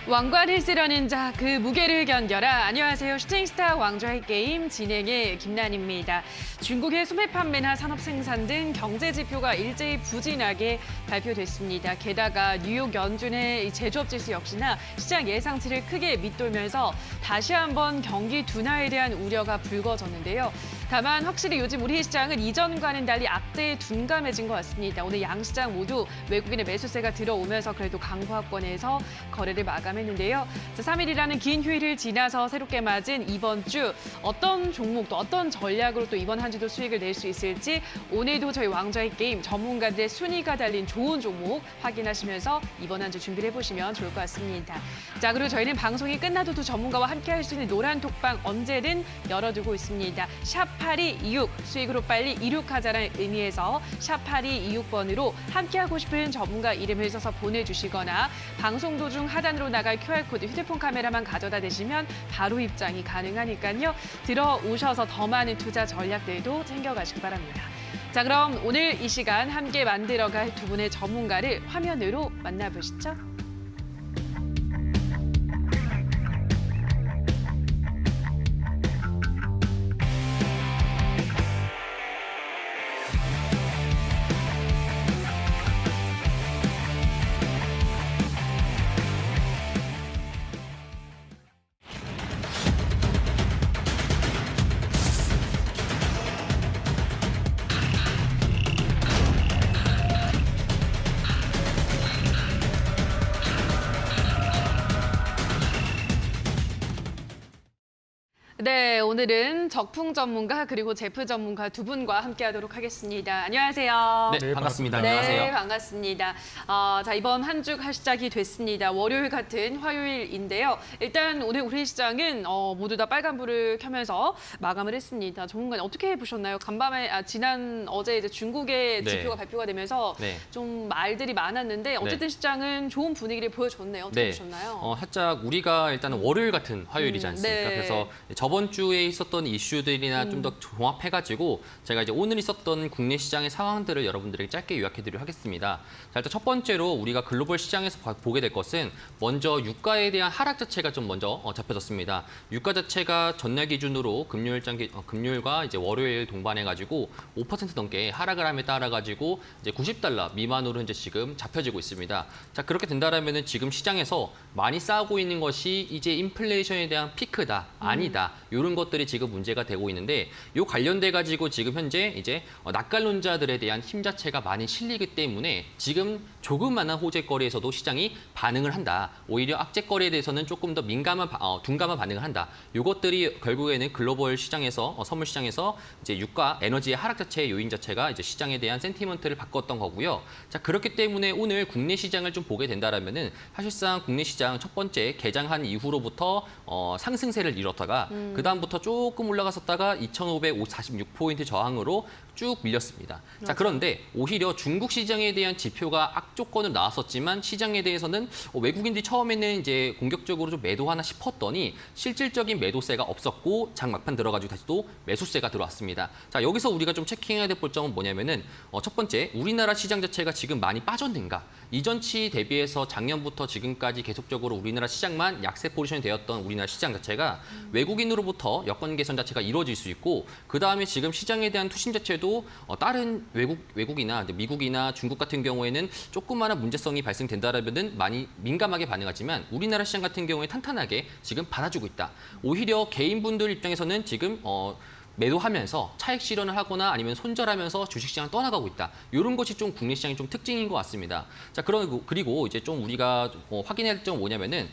왕관을 쓰려는 자, 그 무게를 견뎌라. 안녕하세요. 슈팅스타 왕좌의 게임 진행의 김난입니다. 중국의 소매 판매나 산업 생산 등 경제 지표가 일제히 부진하게 발표됐습니다. 게다가 뉴욕 연준의 제조업 지수 역시나 시장 예상치를 크게 밑돌면서 다시 한번 경기 둔화에 대한 우려가 불거졌는데요. 다만 확실히 요즘 우리 시장은 이전과는 달리 악재에 둔감해진 것 같습니다. 오늘 양 시장 모두 외국인의 매수세가 들어오면서 그래도 강보합권에서 거래를 마감했는데요. 3일이라는 긴 휴일을 지나서 새롭게 맞은 이번 주 어떤 종목 또 어떤 전략으로 또 이번 한 주도 수익을 낼 수 있을지 오늘도 저희 왕좌의 게임 전문가들의 순위가 달린 좋은 종목 확인하시면서 이번 한 주 준비를 해보시면 좋을 것 같습니다. 자, 그리고 저희는 방송이 끝나도 두 전문가와 함께 할 수 있는 노란 톡방 언제든 열어두고 있습니다. 샵 8226 수익으로 빨리 이륙하자라는 의미에서 샵 8226번으로 함께하고 싶은 전문가 이름을 써서 보내주시거나 방송 도중 하단으로 나갈 QR코드 휴대폰 카메라만 가져다 대시면 바로 입장이 가능하니까요. 들어오셔서 더 많은 투자 전략들도 챙겨가시기 바랍니다. 자, 그럼 오늘 이 시간 함께 만들어갈 두 분의 전문가를 화면으로 만나보시죠. 네, 오늘은 적풍 전문가 그리고 제프 전문가 두 분과 함께하도록 하겠습니다. 안녕하세요. 네, 반갑습니다. 네, 안녕하세요. 반갑습니다. 자, 이번 한 주가 시작이 됐습니다. 월요일 같은 화요일인데요. 일단 오늘 우리 시장은 모두 다 빨간불을 켜면서 마감을 했습니다. 전문가님 어떻게 보셨나요? 간밤에 지난 어제 이제 중국의 네. 지표가 발표가 되면서 네. 좀 말들이 많았는데 어쨌든 시장은 좋은 분위기를 보여줬네요. 어떻게 네. 보셨나요? 살짝 우리가 일단은 월요일 같은 화요일이지 않습니까? 네. 그래서 저번 주에 있었던 이슈들이나 좀 더 종합해가지고 제가 이제 오늘 있었던 국내 시장의 상황들을 여러분들에게 짧게 요약해드리도록 하겠습니다. 자, 일단 첫 번째로 우리가 글로벌 시장에서 보게 될 것은 먼저 유가에 대한 하락 자체가 좀 먼저 잡혀졌습니다. 유가 자체가 전날 기준으로 금요일과 이제 월요일 동반해가지고 5% 넘게 하락을 함에 따라가지고 이제 90달러 미만으로 현재 지금 잡혀지고 있습니다. 자, 그렇게 된다라면은 지금 시장에서 많이 싸우고 있는 것이 이제 인플레이션에 대한 피크다, 아니다. 이런 것들이 지금 문제가 되고 있는데 요 관련돼 가지고 지금 현재 이제 낙관론자들에 대한 힘 자체가 많이 실리기 때문에 지금 조그마한 호재거리에서도 시장이 반응을 한다. 오히려 악재거리에 대해서는 조금 더 둔감한 반응을 한다. 이것들이 결국에는 글로벌 시장에서 선물 시장에서 이제 유가, 에너지의 하락 자체의 요인 자체가 이제 시장에 대한 센티먼트를 바꿨던 거고요. 자, 그렇기 때문에 오늘 국내 시장을 좀 보게 된다라면은 사실상 국내 시장 첫 번째 개장한 이후로부터 상승세를 이뤘다가 그 다음부터 조금 올라갔었다가 2,546포인트 저항으로 쭉 밀렸습니다. 자, 그런데 오히려 중국 시장에 대한 지표가 악조건으로 나왔었지만 시장에 대해서는 외국인들이 처음에는 이제 공격적으로 좀 매도하나 싶었더니 실질적인 매도세가 없었고 장 막판 들어가지고 다시 또 매수세가 들어왔습니다. 자, 여기서 우리가 좀 체킹해야 될 볼점은 뭐냐면은 첫 번째, 우리나라 시장 자체가 지금 많이 빠졌는가? 이전치 대비해서 작년부터 지금까지 계속적으로 우리나라 시장만 약세 포지션이 되었던 우리나라 시장 자체가 외국인으로부터 여건 개선 자체가 이루어질 수 있고 그 다음에 지금 시장에 대한 투심 자체도 다른 외국이나 미국이나 중국 같은 경우에는 조그마한 문제성이 발생된다라면은 많이 민감하게 반응하지만 우리나라 시장 같은 경우에 탄탄하게 지금 받아주고 있다. 오히려 개인분들 입장에서는 지금 매도하면서 차익 실현을 하거나 아니면 손절하면서 주식시장을 떠나가고 있다. 이런 것이 좀 국내 시장의 좀 특징인 것 같습니다. 자, 그리고 이제 좀 우리가 확인해야 될 점은 뭐냐면은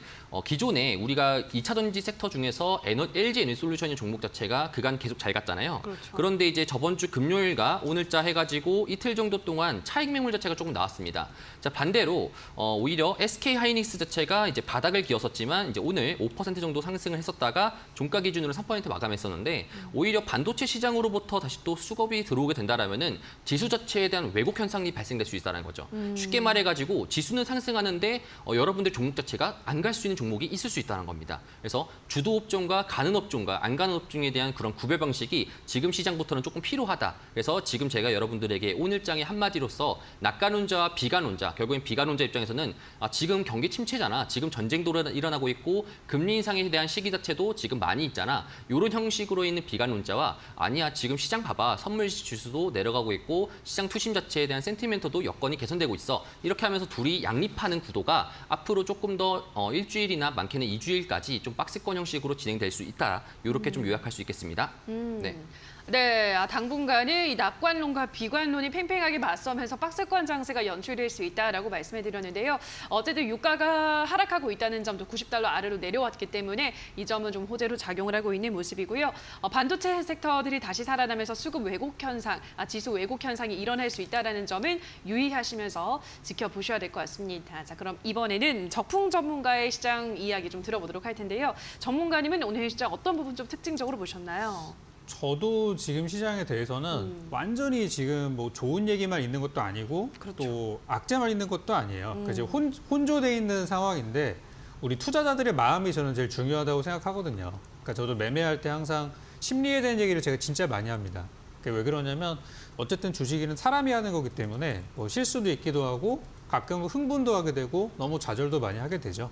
기존에 우리가 2차 전지 섹터 중에서 LG 에너지솔루션의 종목 자체가 그간 계속 잘 갔잖아요. 그렇죠. 그런데 이제 저번 주 금요일과 오늘자 해가지고 이틀 정도 동안 차익 매물 자체가 조금 나왔습니다. 자, 반대로 오히려 SK 하이닉스 자체가 이제 바닥을 기었었지만 이제 오늘 5% 정도 상승을 했었다가 종가 기준으로 3% 마감했었는데 오히려 반도체 시장으로부터 다시 또 수급이 들어오게 된다라면은 지수 자체에 대한 왜곡 현상이 발생될 수 있다는 거죠. 쉽게 말해가지고 지수는 상승하는데 여러분들 종목 자체가 안 갈 수 있는 종목이 있을 수 있다는 겁니다. 그래서 주도 업종과 가는 업종과 안 가는 업종에 대한 그런 구별 방식이 지금 시장부터는 조금 필요하다. 그래서 지금 제가 여러분들에게 오늘장의 한마디로서 낙관론자와 비관론자, 결국엔 비관론자 입장에서는 지금 경기 침체잖아. 지금 전쟁도 일어나고 있고 금리 인상에 대한 시기 자체도 지금 많이 있잖아. 이런 형식으로 있는 비관론자와 아니야 지금 시장 봐봐. 선물 지수도 내려가고 있고 시장 투심 자체에 대한 센티멘트도 여건이 개선되고 있어. 이렇게 하면서 둘이 양립하는 구도가 앞으로 조금 더 일주일이나 많게는 2주일까지 좀 박스권 형식으로 진행될 수 있다. 이렇게 좀 요약할 수 있겠습니다. 네. 네, 당분간은 이 낙관론과 비관론이 팽팽하게 맞서면서 박스권 장세가 연출될 수 있다라고 말씀해 드렸는데요. 어제도 유가가 하락하고 있다는 점도 90달러 아래로 내려왔기 때문에 이 점은 좀 호재로 작용을 하고 있는 모습이고요. 반도체 섹터들이 다시 살아나면서 수급 왜곡 현상, 지수 왜곡 현상이 일어날 수 있다는 점은 유의하시면서 지켜보셔야 될 것 같습니다. 자, 그럼 이번에는 적풍 전문가의 시장 이야기 좀 들어보도록 할 텐데요. 전문가님은 오늘 시장 어떤 부분 좀 특징적으로 보셨나요? 저도 지금 시장에 대해서는 완전히 지금 뭐 좋은 얘기만 있는 것도 아니고 그렇죠. 또 악재만 있는 것도 아니에요. 그러니까 이제 혼조돼 있는 상황인데 우리 투자자들의 마음이 저는 제일 중요하다고 생각하거든요. 그러니까 저도 매매할 때 항상 심리에 대한 얘기를 제가 진짜 많이 합니다. 왜 그러냐면 어쨌든 주식은 사람이 하는 거기 때문에 뭐 실수도 있기도 하고 가끔 흥분도 하게 되고 너무 좌절도 많이 하게 되죠.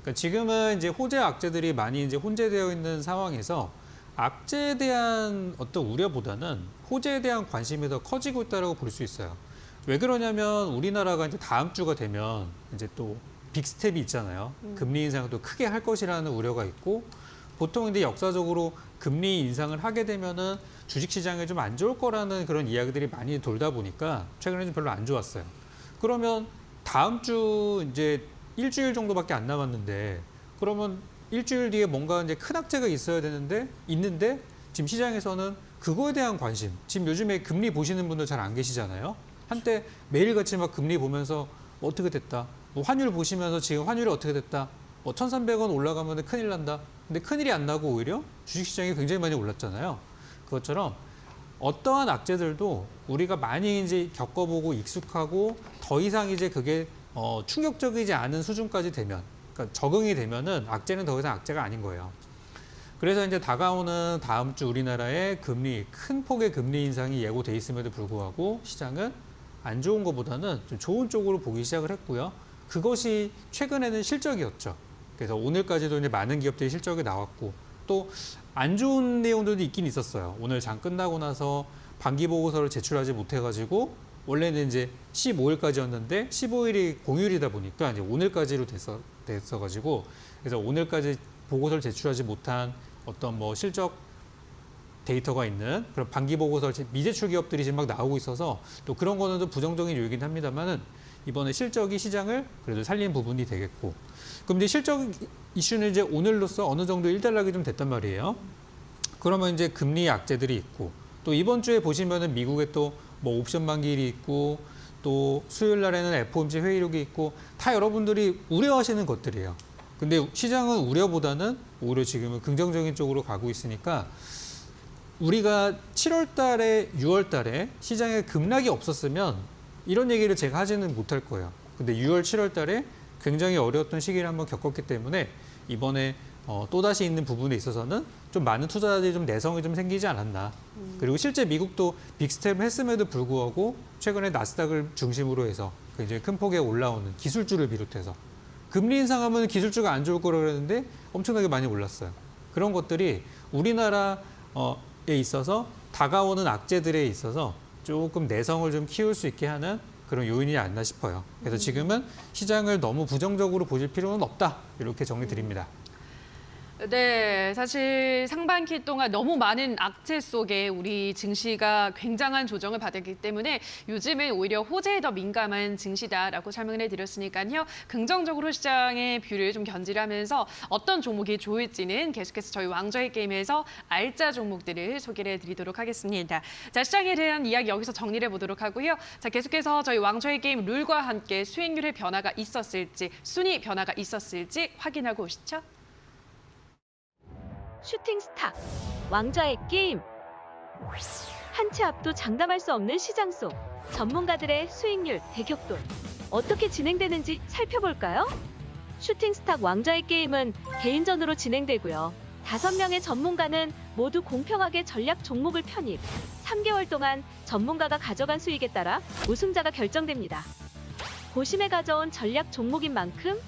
그러니까 지금은 이제 호재 악재들이 많이 이제 혼재되어 있는 상황에서 악재에 대한 어떤 우려보다는 호재에 대한 관심이 더 커지고 있다고 볼 수 있어요. 왜 그러냐면 우리나라가 이제 다음 주가 되면 이제 또 빅스텝이 있잖아요. 금리 인상을 또 크게 할 것이라는 우려가 있고 보통 이제 역사적으로 금리 인상을 하게 되면은 주식시장에 좀 안 좋을 거라는 그런 이야기들이 많이 돌다 보니까 최근에 좀 별로 안 좋았어요. 그러면 다음 주 이제 일주일 정도밖에 안 남았는데 그러면 일주일 뒤에 뭔가 이제 큰 악재가 있는데 지금 시장에서는 그거에 대한 관심. 지금 요즘에 금리 보시는 분들 잘 안 계시잖아요. 한때 매일같이 막 금리 보면서 어떻게 됐다. 뭐 환율 보시면서 지금 환율이 어떻게 됐다. 뭐 1,300원 올라가면 큰일 난다. 근데 큰일이 안 나고 오히려 주식시장이 굉장히 많이 올랐잖아요. 그것처럼 어떠한 악재들도 우리가 많이 이제 겪어보고 익숙하고 더 이상 이제 그게 충격적이지 않은 수준까지 되면 그러니까 적응이 되면은 악재는 더 이상 악재가 아닌 거예요. 그래서 이제 다가오는 다음 주 우리나라의 큰 폭의 금리 인상이 예고돼 있음에도 불구하고 시장은 안 좋은 것보다는 좀 좋은 쪽으로 보기 시작을 했고요. 그것이 최근에는 실적이었죠. 그래서 오늘까지도 이제 많은 기업들이 실적이 나왔고 또 안 좋은 내용들도 있긴 있었어요. 오늘 장 끝나고 나서 반기 보고서를 제출하지 못해가지고 원래는 이제 15일까지였는데 15일이 공휴일이다 보니까 이제 오늘까지로 됐어가지고 그래서 오늘까지 보고서를 제출하지 못한 어떤 뭐 실적 데이터가 있는 그런 반기 보고서 미제출 기업들이 지금 막 나오고 있어서 또 그런 거는 좀 부정적인 요인이긴 합니다만은 이번에 실적이 시장을 그래도 살린 부분이 되겠고 그럼 이제 실적 이슈는 이제 오늘로써 어느 정도 일단락이 좀 됐단 말이에요. 그러면 이제 금리 악재들이 있고 또 이번 주에 보시면은 미국에 또 뭐 옵션 만기일이 있고 또 수요일 날에는 FOMC 회의록이 있고 다 여러분들이 우려하시는 것들이에요. 근데 시장은 우려보다는 오히려 지금은 긍정적인 쪽으로 가고 있으니까 우리가 7월 달에 6월 달에 시장에 급락이 없었으면 이런 얘기를 제가 하지는 못할 거예요. 근데 6월 7월 달에 굉장히 어려웠던 시기를 한번 겪었기 때문에 이번에 또다시 있는 부분에 있어서는 좀 많은 투자자들이 좀 내성이 좀 생기지 않았나. 그리고 실제 미국도 빅스텝을 했음에도 불구하고 최근에 나스닥을 중심으로 해서 굉장히 큰 폭에 올라오는 기술주를 비롯해서 금리 인상하면 기술주가 안 좋을 거라고 그랬는데 엄청나게 많이 올랐어요. 그런 것들이 우리나라에 있어서 다가오는 악재들에 있어서 조금 내성을 좀 키울 수 있게 하는 그런 요인이 않나 싶어요. 그래서 지금은 시장을 너무 부정적으로 보실 필요는 없다. 이렇게 정리 드립니다. 네, 사실 상반기 동안 너무 많은 악재 속에 우리 증시가 굉장한 조정을 받았기 때문에 요즘은 오히려 호재에 더 민감한 증시다라고 설명을 해드렸으니까요. 긍정적으로 시장의 뷰를 좀 견지하면서 어떤 종목이 좋을지는 계속해서 저희 왕좌의 게임에서 알짜 종목들을 소개를 해드리도록 하겠습니다. 자, 시장에 대한 이야기 여기서 정리를 해보도록 하고요. 자, 계속해서 저희 왕좌의 게임 룰과 함께 수익률의 변화가 있었을지, 순위 변화가 있었을지 확인하고 오시죠. 슈팅스타 왕좌의 게임 한 치 앞도 장담할 수 없는 시장 속 전문가들의 수익률 대격돌 어떻게 진행되는지 살펴볼까요? 슈팅스탁 왕좌의 게임은 개인전으로 진행되고요. 5명의 전문가는 모두 공평하게 전략 종목을 편입. 3개월 동안 전문가가 가져간 수익에 따라 우승자가 결정됩니다. 고심에 가져온 전략 종목인 만큼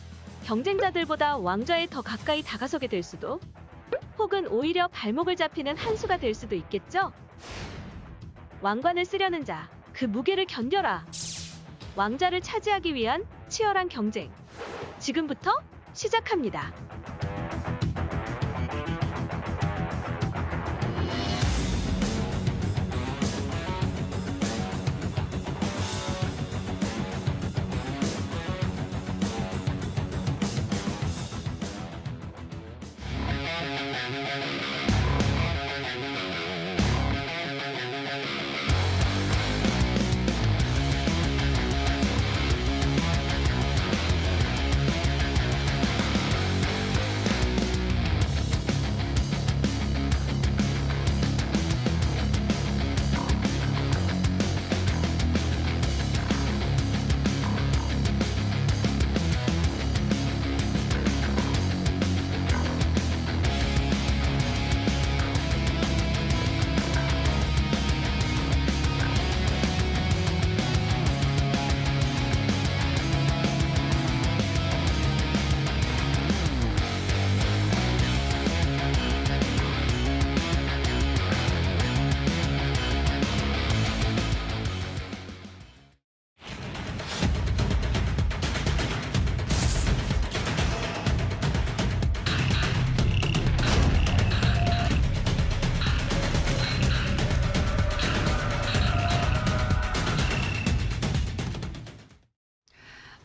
경쟁자들보다 왕좌에 더 가까이 다가서게 될 수도, 혹은 오히려 발목을 잡히는 한 수가 될 수도 있겠죠? 왕관을 쓰려는 자, 그 무게를 견뎌라. 왕좌를 차지하기 위한 치열한 경쟁. 지금부터 시작합니다.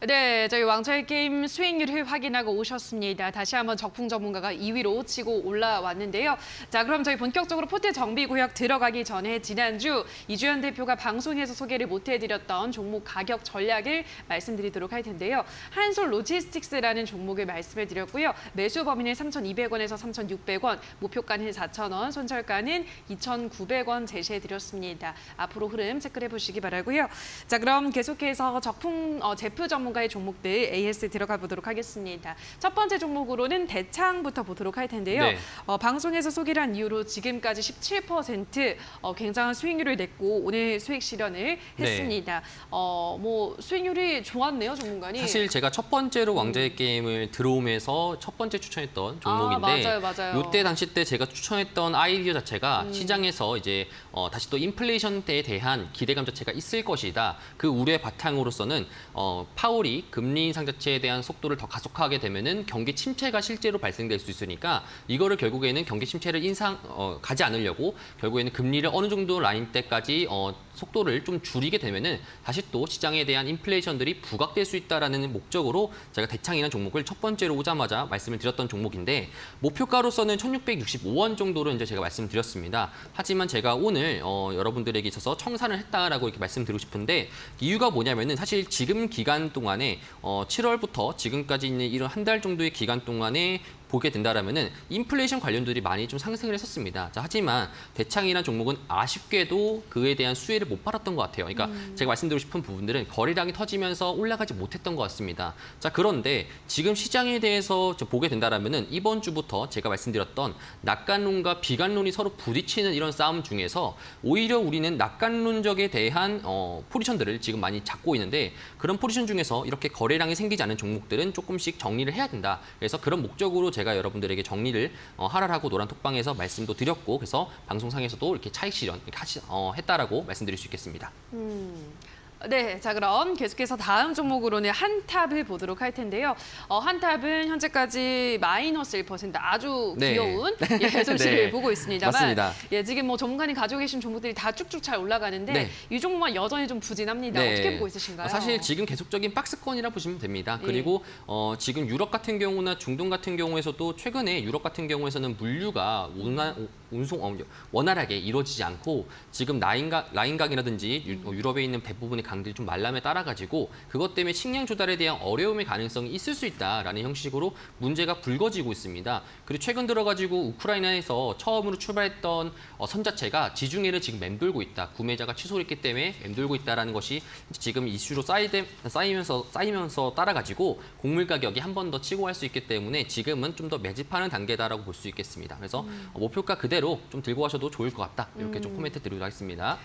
네, 저희 왕좌의 게임 수익률을 확인하고 오셨습니다. 다시 한번 적풍 전문가가 2위로 치고 올라왔는데요. 자, 그럼 저희 본격적으로 포트 정비 구역 들어가기 전에 지난주 이주연 대표가 방송에서 소개를 못해드렸던 종목 가격 전략을 말씀드리도록 할 텐데요. 한솔 로지스틱스라는 종목을 말씀을 드렸고요. 매수 범위는 3,200원에서 3,600원, 목표가는 4,000원, 손절가는 2,900원 제시해드렸습니다. 앞으로 흐름 체크해 보시기 바라고요. 자, 그럼 계속해서 적풍 제프 전문가의 종목들 AS 들어가 보도록 하겠습니다. 첫 번째 종목으로는 대창부터 보도록 할 텐데요. 네. 방송에서 소개를 한 이후로 지금까지 17% 굉장한 수익률을 냈고 오늘 수익 실현을 했습니다. 뭐 수익률이 좋았네요, 전문가님. 사실 제가 첫 번째로 왕좌의 게임을 들어오면서 첫 번째 추천했던 종목인데 맞아요. 이때 당시 때 제가 추천했던 아이디어 자체가 시장에서 이제 다시 또 인플레이션에 대한 기대감 자체가 있을 것이다. 그 우려의 바탕으로서는 파월이 금리 인상 자체에 대한 속도를 더 가속화하게 되면은 경기 침체가 실제로 발생될 수 있으니까 이거를 결국에는 경기 침체를 가지 않으려고 결국에는 금리를 어느 정도 라인 때까지 속도를 좀 줄이게 되면은 다시 또 시장에 대한 인플레이션들이 부각될 수 있다라는 목적으로 제가 대창이라는 종목을 첫 번째로 오자마자 말씀을 드렸던 종목인데 목표가로서는 1,665원 정도로 이제 제가 말씀드렸습니다. 하지만 제가 오늘 여러분들에게 있어서 청산을 했다라고 이렇게 말씀드리고 싶은데 이유가 뭐냐면은 사실 지금 기간 동안에 7월부터 지금까지 있는 이런 한 달 정도의 기간 동안에 보게 된다라면은 인플레이션 관련들이 많이 좀 상승을 했었습니다. 자, 하지만 대창이라는 종목은 아쉽게도 그에 대한 수혜를 못 받았던 것 같아요. 그러니까 제가 말씀드리고 싶은 부분들은 거래량이 터지면서 올라가지 못했던 것 같습니다. 자, 그런데 지금 시장에 대해서 보게 된다라면은 이번 주부터 제가 말씀드렸던 낙관론과 비관론이 서로 부딪히는 이런 싸움 중에서 오히려 우리는 낙관론적에 대한 포지션들을 지금 많이 잡고 있는데 그런 포지션 중에서 이렇게 거래량이 생기지 않은 종목들은 조금씩 정리를 해야 된다. 그래서 그런 목적으로 제가 여러분들에게 정리를 하라라고 노란 톡방에서 말씀도 드렸고 그래서 방송상에서도 이렇게 차익 실현 했다라고 말씀드릴 수 있겠습니다. 네, 자 그럼 계속해서 다음 종목으로는 한탑을 보도록 할 텐데요. 한탑은 현재까지 마이너스 1% 아주 네. 귀여운 손실을 네. 보고 있습니다만 맞습니다. 지금 뭐 전문가님 가지고 계신 종목들이 다 쭉쭉 잘 올라가는데 네. 이 종목만 여전히 좀 부진합니다. 네. 어떻게 보고 있으신가요? 사실 지금 계속적인 박스권이라 보시면 됩니다. 그리고 지금 유럽 같은 경우나 중동 같은 경우에서도 최근에 유럽 같은 경우에서는 물류가 원활하게 이루어지지 않고 지금 라인각이라든지 유럽에 있는 대부분의 강들이 좀 말람에 따라가지고 그것 때문에 식량 조달에 대한 어려움의 가능성이 있을 수 있다라는 형식으로 문제가 불거지고 있습니다. 그리고 최근 들어가지고 우크라이나에서 처음으로 출발했던 선 자체가 지중해를 지금 맴돌고 있다. 구매자가 취소했기 때문에 맴돌고 있다라는 것이 지금 이슈로 쌓이면서 따라가지고 곡물 가격이 한 번 더 치고 갈 수 있기 때문에 지금은 좀 더 매집하는 단계다라고 볼 수 있겠습니다. 그래서 목표가 그대로 좀 들고 가셔도 좋을 것 같다. 이렇게 좀 코멘트 드리도록 하겠습니다.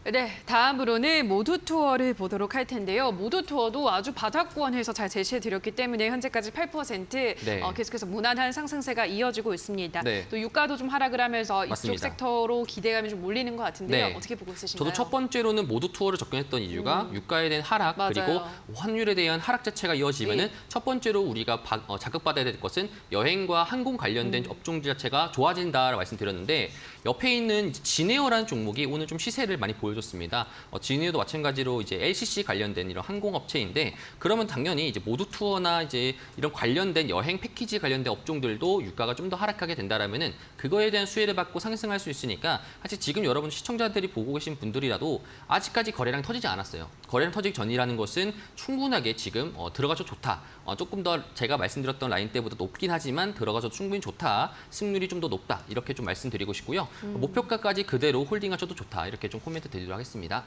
네, 다음으로는 모두 투어를 보도록 할 텐데요. 모두 투어도 아주 바닥권에서 잘 제시해드렸기 때문에 현재까지 8% 네. 계속해서 무난한 상승세가 이어지고 있습니다. 네. 또 유가도 좀 하락을 하면서 맞습니다. 이쪽 섹터로 기대감이 좀 몰리는 것 같은데요. 네. 어떻게 보고 있으신가요? 저도 첫 번째로는 모두 투어를 접근했던 이유가 유가에 대한 하락 맞아요. 그리고 환율에 대한 하락 자체가 이어지면은 첫 번째로 우리가 자극받아야 될 것은 여행과 항공 관련된 업종들 자체가 좋아진다라고 말씀드렸는데 옆에 있는 진에어라는 종목이 오늘 좀 시세를 많이 보여줬습니다. 진에어도 마찬가지로 이제 LCC 관련된 이런 항공업체인데 그러면 당연히 이제 모두 투어나 이제 이런 관련된 여행 패키지 관련된 업종들도 유가가 좀 더 하락하게 된다라면은 그거에 대한 수혜를 받고 상승할 수 있으니까 사실 지금 여러분 시청자들이 보고 계신 분들이라도 아직까지 거래량 터지지 않았어요. 거래량 터지기 전이라는 것은 충분하게 지금 들어가서 좋다. 조금 더 제가 말씀드렸던 라인 때보다 높긴 하지만 들어가서 충분히 좋다. 승률이 좀 더 높다. 이렇게 좀 말씀드리고 싶고요. 목표가까지 그대로 홀딩하셔도 좋다. 이렇게 좀 코멘트 드리도록 하겠습니다.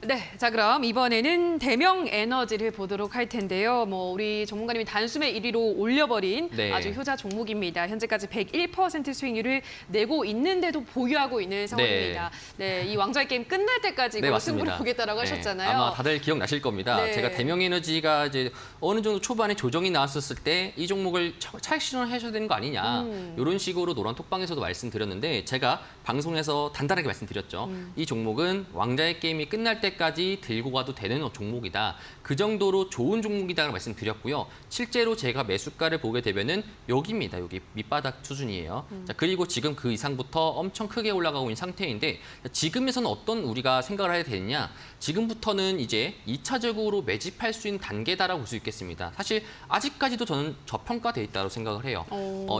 네, 자 그럼 이번에는 대명 에너지를 보도록 할 텐데요. 우리 전문가님이 단숨에 1위로 올려버린 네. 아주 효자 종목입니다. 현재까지 101% 수익률을 내고 있는데도 보유하고 있는 상황입니다. 네, 이 왕좌의 게임 끝날 때까지 네, 이거 맞습니다. 승부를 보겠다라고 네, 하셨잖아요. 아마 다들 기억나실 겁니다. 네. 제가 대명에너지가 이제 어느 정도 초반에 조정이 나왔었을 때 이 종목을 차익 실현하셔야 되는 거 아니냐. 이런 식으로 노란톡방에서도 말씀드렸는데 제가 방송에서 단단하게 말씀드렸죠. 이 종목은 왕좌의 게임이 끝날 때까지 들고 가도 되는 종목이다. 그 정도로 좋은 종목이다라고 말씀드렸고요. 실제로 제가 매수가를 보게 되면은 여기입니다. 여기 밑바닥 수준이에요. 자, 그리고 지금 그 이상부터 엄청 크게 올라가고 있는 상태인데 지금에서는 어떤 우리가 생각을 해야 되느냐. 지금부터는 이제 2차적으로 매집할 수 있는 단계다라고 볼 수 있겠습니다. 사실 아직까지도 저는 저평가돼 있다고 생각을 해요.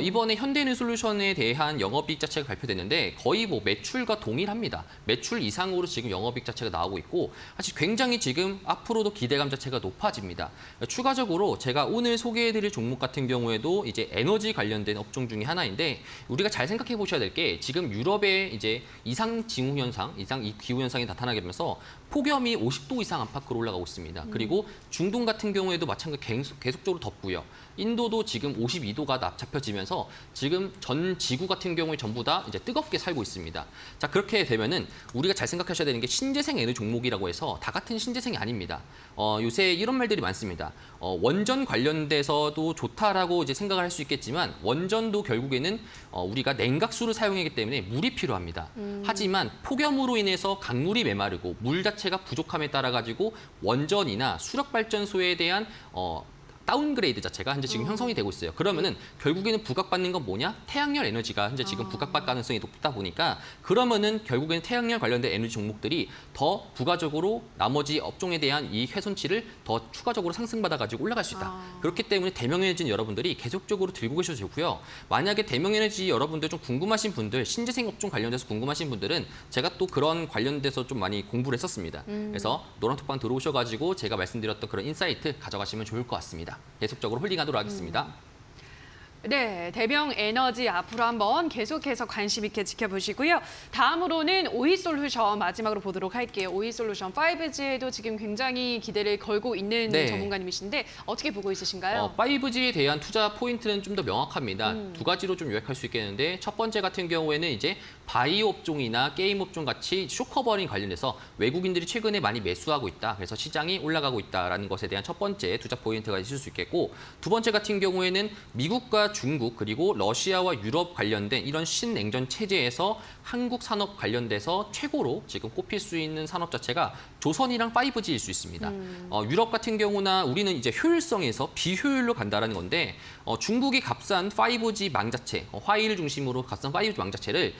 이번에 현대인솔루션에 대한 영업이익 자체가 발표됐는데 거의 매출과 동일합니다. 매출 이상으로 지금 영업이익 자체가 나오고 있고 사실 굉장히 지금 앞으로도 기대감 자체가 높아집니다. 추가적으로 제가 오늘 소개해드릴 종목 같은 경우에도 이제 에너지 관련된 업종 중에 하나인데 우리가 잘 생각해 보셔야 될 게 지금 유럽의 이제 이상 기후 현상이 나타나면서 폭염이 50도 이상 안팎으로 올라가고 있습니다. 그리고 중동 같은 경우에도 마찬가지로 계속적으로 덥고요. 인도도 지금 52도가 잡혀지면서 지금 전 지구 같은 경우에 전부 다 이제 뜨겁게 살고 있습니다. 자, 그렇게 되면은 우리가 잘 생각하셔야 되는 게 신재생 에너지 종목이라고 해서 다 같은 신재생이 아닙니다. 요새 이런 말들이 많습니다. 원전 관련돼서도 좋다라고 이제 생각을 할 수 있겠지만 원전도 결국에는 우리가 냉각수를 사용하기 때문에 물이 필요합니다. 하지만 폭염으로 인해서 강물이 메마르고 물 자체가 부족함에 따라 가지고 원전이나 수력 발전소에 대한 다운그레이드 자체가 현재 지금 형성이 되고 있어요. 그러면은 결국에는 부각받는 건 뭐냐? 태양열 에너지가 현재 지금 부각받을 가능성이 높다 보니까 그러면은 결국에는 태양열 관련된 에너지 종목들이 더 부가적으로 나머지 업종에 대한 이익 훼손치를 더 추가적으로 상승받아가지고 올라갈 수 있다. 그렇기 때문에 대명에너지는 여러분들이 계속적으로 들고 계셔도 좋고요. 만약에 대명에너지 여러분들 좀 궁금하신 분들, 신재생 업종 관련돼서 궁금하신 분들은 제가 또 그런 관련돼서 좀 많이 공부를 했었습니다. 그래서 노란톡방 들어오셔가지고 제가 말씀드렸던 그런 인사이트 가져가시면 좋을 것 같습니다. 계속적으로 홀딩하도록 하겠습니다. 네, 대명 에너지 앞으로 한번 계속해서 관심 있게 지켜보시고요. 다음으로는 오이솔루션 마지막으로 보도록 할게요. 오이솔루션 5G에도 지금 굉장히 기대를 걸고 있는 네. 전문가님이신데 어떻게 보고 있으신가요? 5G에 대한 투자 포인트는 좀 더 명확합니다. 두 가지로 좀 요약할 수 있겠는데 첫 번째 같은 경우에는 이제 바이오 업종이나 게임 업종 같이 쇼커버링 관련해서 외국인들이 최근에 많이 매수하고 있다. 그래서 시장이 올라가고 있다라는 것에 대한 첫 번째 투자 포인트가 있을 수 있겠고 두 번째 같은 경우에는 미국과 중국 그리고 러시아와 유럽 관련된 이런 신냉전 체제에서 한국 산업 관련돼서 최고로 지금 꼽힐 수 있는 산업 자체가 조선이랑 5G일 수 있습니다. 유럽 같은 경우나 우리는 이제 효율성에서 비효율로 간다라는 건데 중국이 값싼 5G 망자체, 화일 중심으로 값싼 5G 망자체를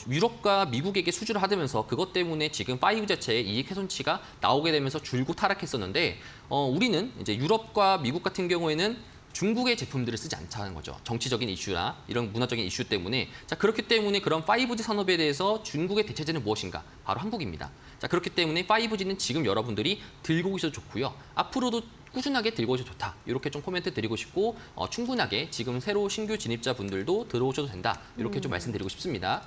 유럽과 미국에게 수주를 하면서 그것 때문에 지금 5G 자체의 이익 훼손치가 나오게 되면서 줄곧 하락했었는데 우리는 이제 유럽과 미국 같은 경우에는 중국의 제품들을 쓰지 않자는 거죠. 정치적인 이슈나 이런 문화적인 이슈 때문에. 자, 그렇기 때문에 그런 5G 산업에 대해서 중국의 대체제는 무엇인가? 바로 한국입니다. 자, 그렇기 때문에 5G는 지금 여러분들이 들고 계셔도 좋고요. 앞으로도 꾸준하게 들고 오셔도 좋다. 이렇게 좀 코멘트 드리고 싶고 충분하게 지금 새로 신규 진입자분들도 들어오셔도 된다. 이렇게 좀 말씀드리고 싶습니다.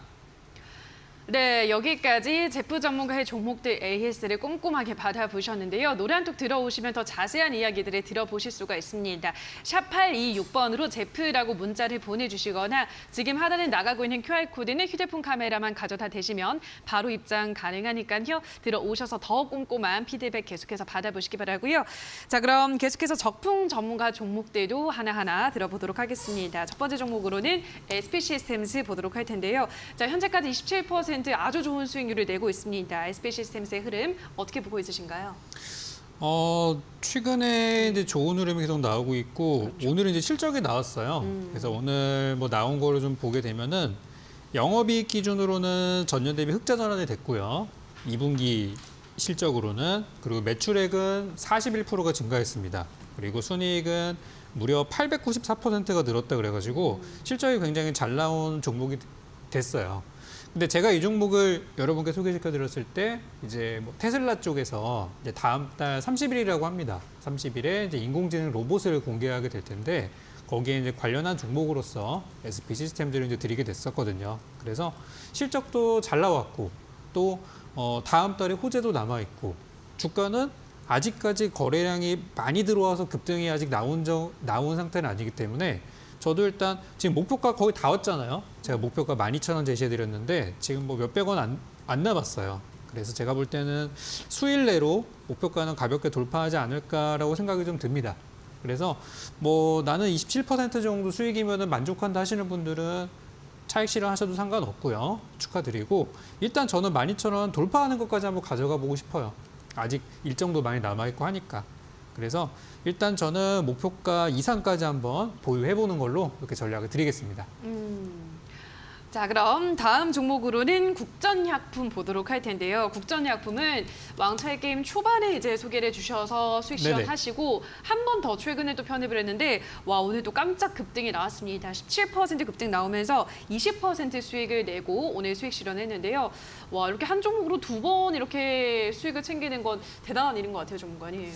네, 여기까지 제프 전문가의 종목들 AS를 꼼꼼하게 받아보셨는데요. 노래 한 곡 들어오시면 더 자세한 이야기들을 들어보실 수가 있습니다. 샵 826번으로 제프라고 문자를 보내주시거나 지금 하단에 나가고 있는 QR코드는 휴대폰 카메라만 가져다 대시면 바로 입장 가능하니까요. 들어오셔서 더 꼼꼼한 피드백 계속해서 받아보시기 바라고요. 자, 그럼 계속해서 적풍 전문가 종목들도 하나하나 들어보도록 하겠습니다. 첫 번째 종목으로는 SP 시스템스 보도록 할 텐데요. 자, 현재까지 27% 아주 좋은 수익률을 내고 있습니다. SP 시스템스의 흐름 어떻게 보고 있으신가요? 최근에 이제 좋은 흐름이 계속 나오고 있고 오늘은 이제 실적이 나왔어요. 그래서 오늘 뭐 나온 거를 좀 보게 되면은 영업이익 기준으로는 전년 대비 흑자 전환이 됐고요. 2분기 실적으로는 그리고 매출액은 41%가 증가했습니다. 그리고 순이익은 무려 894%가 늘었다 그래가지고 실적이 굉장히 잘 나온 종목이 됐어요. 근데 제가 이 종목을 여러분께 소개시켜 드렸을 때 이제 뭐 테슬라 쪽에서 이제 다음 달 30일이라고 합니다. 30일에 이제 인공지능 로봇을 공개하게 될 텐데 거기에 이제 관련한 종목으로서 SP 시스템들을 이제 드리게 됐었거든요. 그래서 실적도 잘 나왔고 또 다음 달에 호재도 남아 있고 주가는 아직까지 거래량이 많이 들어와서 급등이 아직 나온 상태는 아니기 때문에 저도 일단 지금 목표가 거의 다 왔잖아요. 제가 목표가 12,000원 제시해드렸는데 지금 뭐 몇백 원 안 남았어요. 그래서 제가 볼 때는 수일 내로 목표가는 가볍게 돌파하지 않을까라고 생각이 좀 듭니다. 그래서 뭐 나는 27% 정도 수익이면 만족한다 하시는 분들은 차익 실현하셔도 상관없고요. 축하드리고 일단 저는 12,000원 돌파하는 것까지 한번 가져가 보고 싶어요. 아직 일정도 많이 남아있고 하니까. 그래서 일단 저는 목표가 이상까지 한번 보유해보는 걸로 이렇게 전략을 드리겠습니다. 자, 그럼 다음 종목으로는 국전약품 보도록 할 텐데요. 국전약품은 왕차의 게임 초반에 이제 소개를 해주셔서 수익 실현하시고 한 번 더 최근에 또 편입을 했는데 와 오늘 또 깜짝 급등이 나왔습니다. 17% 급등 나오면서 20% 수익을 내고 오늘 수익 실현했는데요. 와 이렇게 한 종목으로 두 번 이렇게 수익을 챙기는 건 대단한 일인 것 같아요, 전문가님.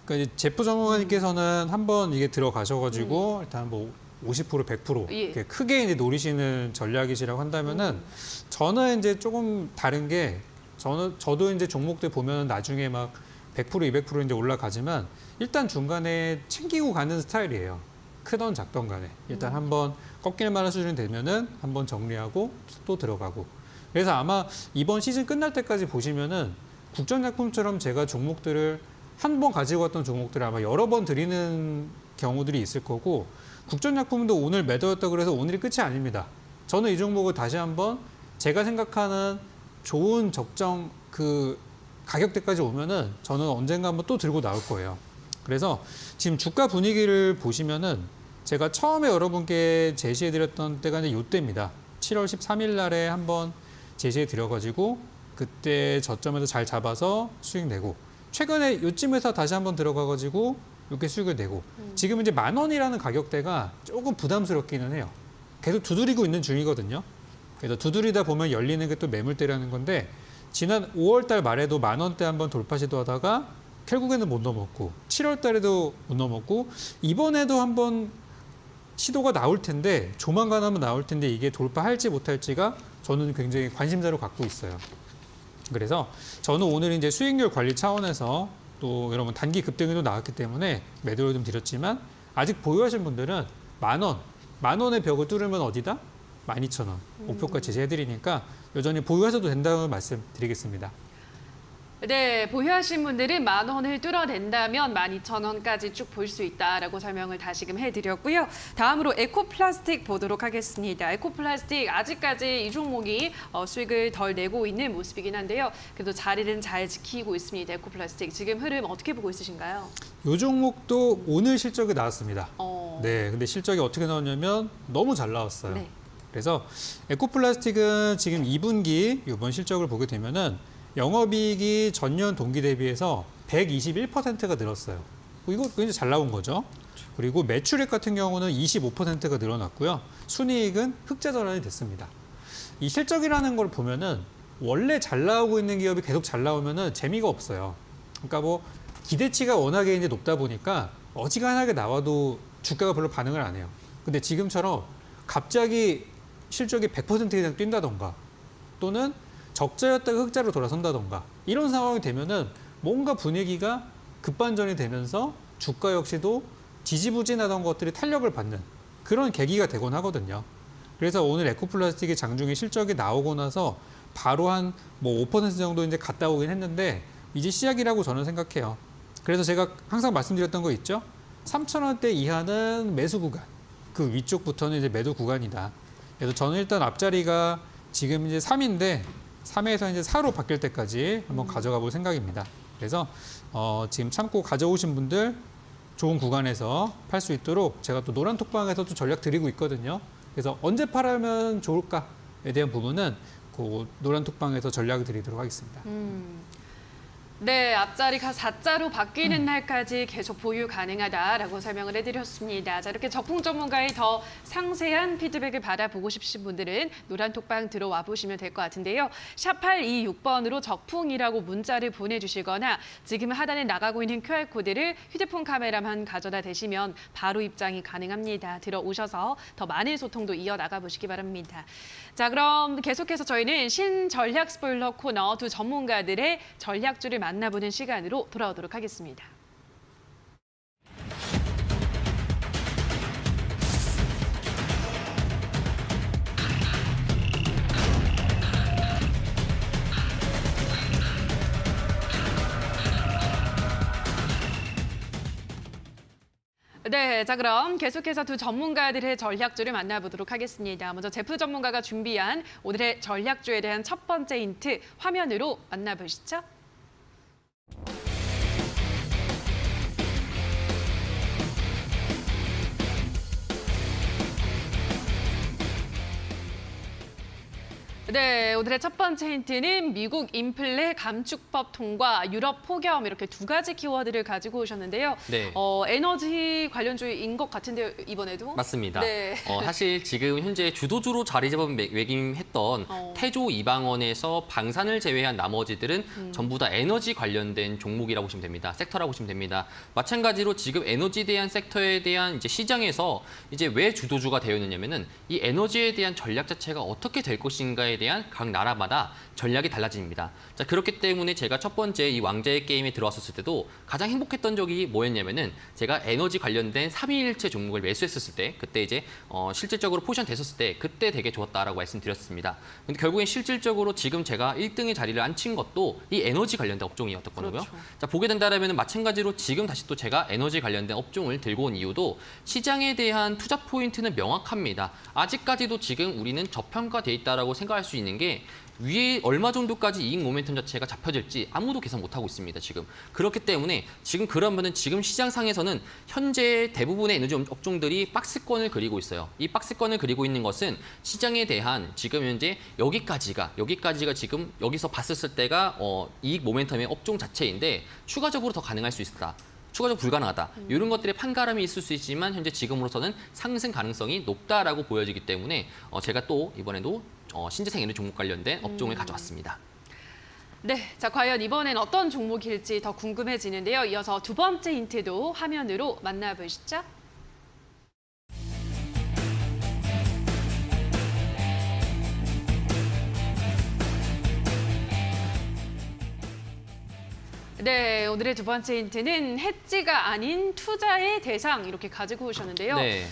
그러니까 이제 제프 전문가님께서는 한번 이게 들어가셔가지고 일단 뭐 50% 100% 이렇게 크게 이제 노리시는 전략이시라고 한다면은 저는 이제 조금 다른 게 저도 이제 종목들 보면 나중에 막 100% 200% 이제 올라가지만 일단 중간에 챙기고 가는 스타일이에요. 크던 작던 간에 일단 한번 꺾일 만한 수준이 되면은 한번 정리하고 또 들어가고. 그래서 아마 이번 시즌 끝날 때까지 보시면은 국전약품처럼 제가 종목들을 한 번 가지고 왔던 종목들을 아마 여러 번 드리는 경우들이 있을 거고 국전약품도 오늘 매도였다 그래서 오늘이 끝이 아닙니다. 저는 이 종목을 다시 한번 제가 생각하는 좋은 적정 그 가격대까지 오면은 저는 언젠가 한번 또 들고 나올 거예요. 그래서 지금 주가 분위기를 보시면은 제가 처음에 여러분께 제시해드렸던 때가 이제 이때입니다. 7월 13일 날에 한번 제시해드려가지고 그때 저점에서 잘 잡아서 수익 내고 최근에 요쯤에서 다시 한번 들어가가지고 이렇게 수익을 내고 지금 이제 10,000원이라는 가격대가 조금 부담스럽기는 해요. 계속 두드리고 있는 중이거든요. 그래서 두드리다 보면 열리는 게 또 매물대라는 건데 지난 5월 달 말에도 10,000원대 한번 돌파 시도하다가 결국에는 못 넘었고 7월 달에도 못 넘었고 이번에도 한번 시도가 나올 텐데 조만간 한번 나올 텐데 이게 돌파할지 못할지가 저는 굉장히 관심사로 갖고 있어요. 그래서 저는 오늘 이제 수익률 관리 차원에서 또 여러분 단기 급등이 나왔기 때문에 매도를 좀 드렸지만 아직 보유하신 분들은 10,000원, 10,000원의 벽을 뚫으면 어디다? 12,000원 목표가 제시해드리니까 여전히 보유하셔도 된다는 말씀 드리겠습니다. 네, 보유하신 분들은 10,000원을 뚫어낸다면 12,000원까지 쭉 볼 수 있다라고 설명을 다시금 해드렸고요. 다음으로 에코플라스틱 보도록 하겠습니다. 에코플라스틱 아직까지 이 종목이 수익을 덜 내고 있는 모습이긴 한데요. 그래도 자리는 잘 지키고 있습니다. 에코플라스틱 지금 흐름 어떻게 보고 있으신가요? 이 종목도 오늘 실적이 나왔습니다. 네, 근데 실적이 어떻게 나왔냐면 너무 잘 나왔어요. 네. 그래서 에코플라스틱은 지금 2분기 이번 실적을 보게 되면은 영업이익이 전년 동기 대비해서 121%가 늘었어요. 이거 굉장히 잘 나온 거죠. 그리고 매출액 같은 경우는 25%가 늘어났고요. 순이익은 흑자 전환이 됐습니다. 이 실적이라는 걸 보면은 원래 잘 나오고 있는 기업이 계속 잘 나오면은 재미가 없어요. 그러니까 뭐 기대치가 워낙에 이제 높다 보니까 어지간하게 나와도 주가가 별로 반응을 안 해요. 근데 지금처럼 갑자기 실적이 100% 이상 뛴다던가 또는 적자였다가 흑자로 돌아선다던가 이런 상황이 되면은 뭔가 분위기가 급반전이 되면서 주가 역시도 지지부진하던 것들이 탄력을 받는 그런 계기가 되곤 하거든요. 그래서 오늘 에코플라스틱의 장중에 실적이 나오고 나서 바로 한 뭐 5% 정도 이제 갔다 오긴 했는데 이제 시작이라고 저는 생각해요. 그래서 제가 항상 말씀드렸던 거 있죠. 3,000원대 이하는 매수 구간, 그 위쪽부터는 이제 매도 구간이다. 그래서 저는 일단 앞자리가 지금 이제 3인데 3에서 이제 4로 바뀔 때까지 한번 가져가 볼 생각입니다. 그래서 지금 참고 가져오신 분들 좋은 구간에서 팔 수 있도록 제가 또 노란 톡방에서도 전략 드리고 있거든요. 그래서 언제 팔면 좋을까에 대한 부분은 그 노란 톡방에서 전략을 드리도록 하겠습니다. 네, 앞자리가 4자로 바뀌는 날까지 계속 보유 가능하다라고 설명을 해드렸습니다. 자, 이렇게 적풍 전문가의 더 상세한 피드백을 받아보고 싶으신 분들은 노란톡방 들어와 보시면 될 것 같은데요. 샵 826번으로 적풍이라고 문자를 보내주시거나 지금 하단에 나가고 있는 QR코드를 휴대폰 카메라만 가져다 대시면 바로 입장이 가능합니다. 들어오셔서 더 많은 소통도 이어나가 보시기 바랍니다. 자, 그럼 계속해서 저희는 신전략 스포일러 코너 두 전문가들의 전략주를 만나보는 시간으로 돌아오도록 하겠습니다. 네, 자 그럼 계속해서 두 전문가들의 전략주를 만나보도록 하겠습니다. 먼저 제프 전문가가 준비한 오늘의 전략주에 대한 첫 번째 힌트 화면으로 만나보시죠. 네, 오늘의 첫 번째 힌트는 미국 인플레 감축법 통과, 유럽 폭염 이렇게 두 가지 키워드를 가지고 오셨는데요. 네. 에너지 관련주인 것 같은데요, 이번에도? 맞습니다. 네. 사실 지금 현재 주도주로 자리 잡은 매김했던 태조 이방원에서 방산을 제외한 나머지들은 전부 다 에너지 관련된 종목이라고 보시면 됩니다. 섹터라고 보시면 됩니다. 마찬가지로 지금 에너지에 대한 섹터에 대한 이제 시장에서 이제 왜 주도주가 되어 있느냐면은 이 에너지에 대한 전략 자체가 어떻게 될 것인가에 대한 각 나라마다 전략이 달라집니다. 자, 그렇기 때문에 제가 첫 번째 이 왕자의 게임에 들어왔었을 때도 가장 행복했던 적이 뭐였냐면은 제가 에너지 관련된 3일체 종목을 매수했었을 때 그때 이제 실질적으로 포지션 됐었을 때 그때 되게 좋았다라고 말씀드렸습니다. 근데 결국엔 실질적으로 지금 제가 1등의 자리를 앉힌 것도 이 에너지 관련된 업종이었던 거고요. 그렇죠. 자, 보게 된다면 마찬가지로 지금 다시 또 제가 에너지 관련된 업종을 들고 온 이유도 시장에 대한 투자 포인트는 명확합니다. 아직까지도 지금 우리는 저평가돼 있다라고 생각할 수 있는 게 위에 얼마 정도까지 이익 모멘텀 자체가 잡혀질지 아무도 계산 못하고 있습니다, 지금. 그렇기 때문에 지금 그러면은 지금 시장상에서는 현재 대부분의 에너지 업종들이 박스권을 그리고 있어요. 이 박스권을 그리고 있는 것은 시장에 대한 지금 현재 여기까지가 지금 여기서 봤었을 때가 이익 모멘텀의 업종 자체인데 추가적으로 더 가능할 수 있다. 추가적으로 불가능하다. 이런 것들의 판가름이 있을 수 있지만 현재 지금으로서는 상승 가능성이 높다라고 보여지기 때문에 제가 또 이번에도 신재생 에너지 종목 관련된 업종을 가져왔습니다. 네, 자 과연 이번엔 어떤 종목일지 더 궁금해지는데요. 이어서 두 번째 힌트도 화면으로 만나보시죠. 네, 오늘의 두 번째 힌트는 해지가 아닌 투자의 대상 이렇게 가지고 오셨는데요. 네.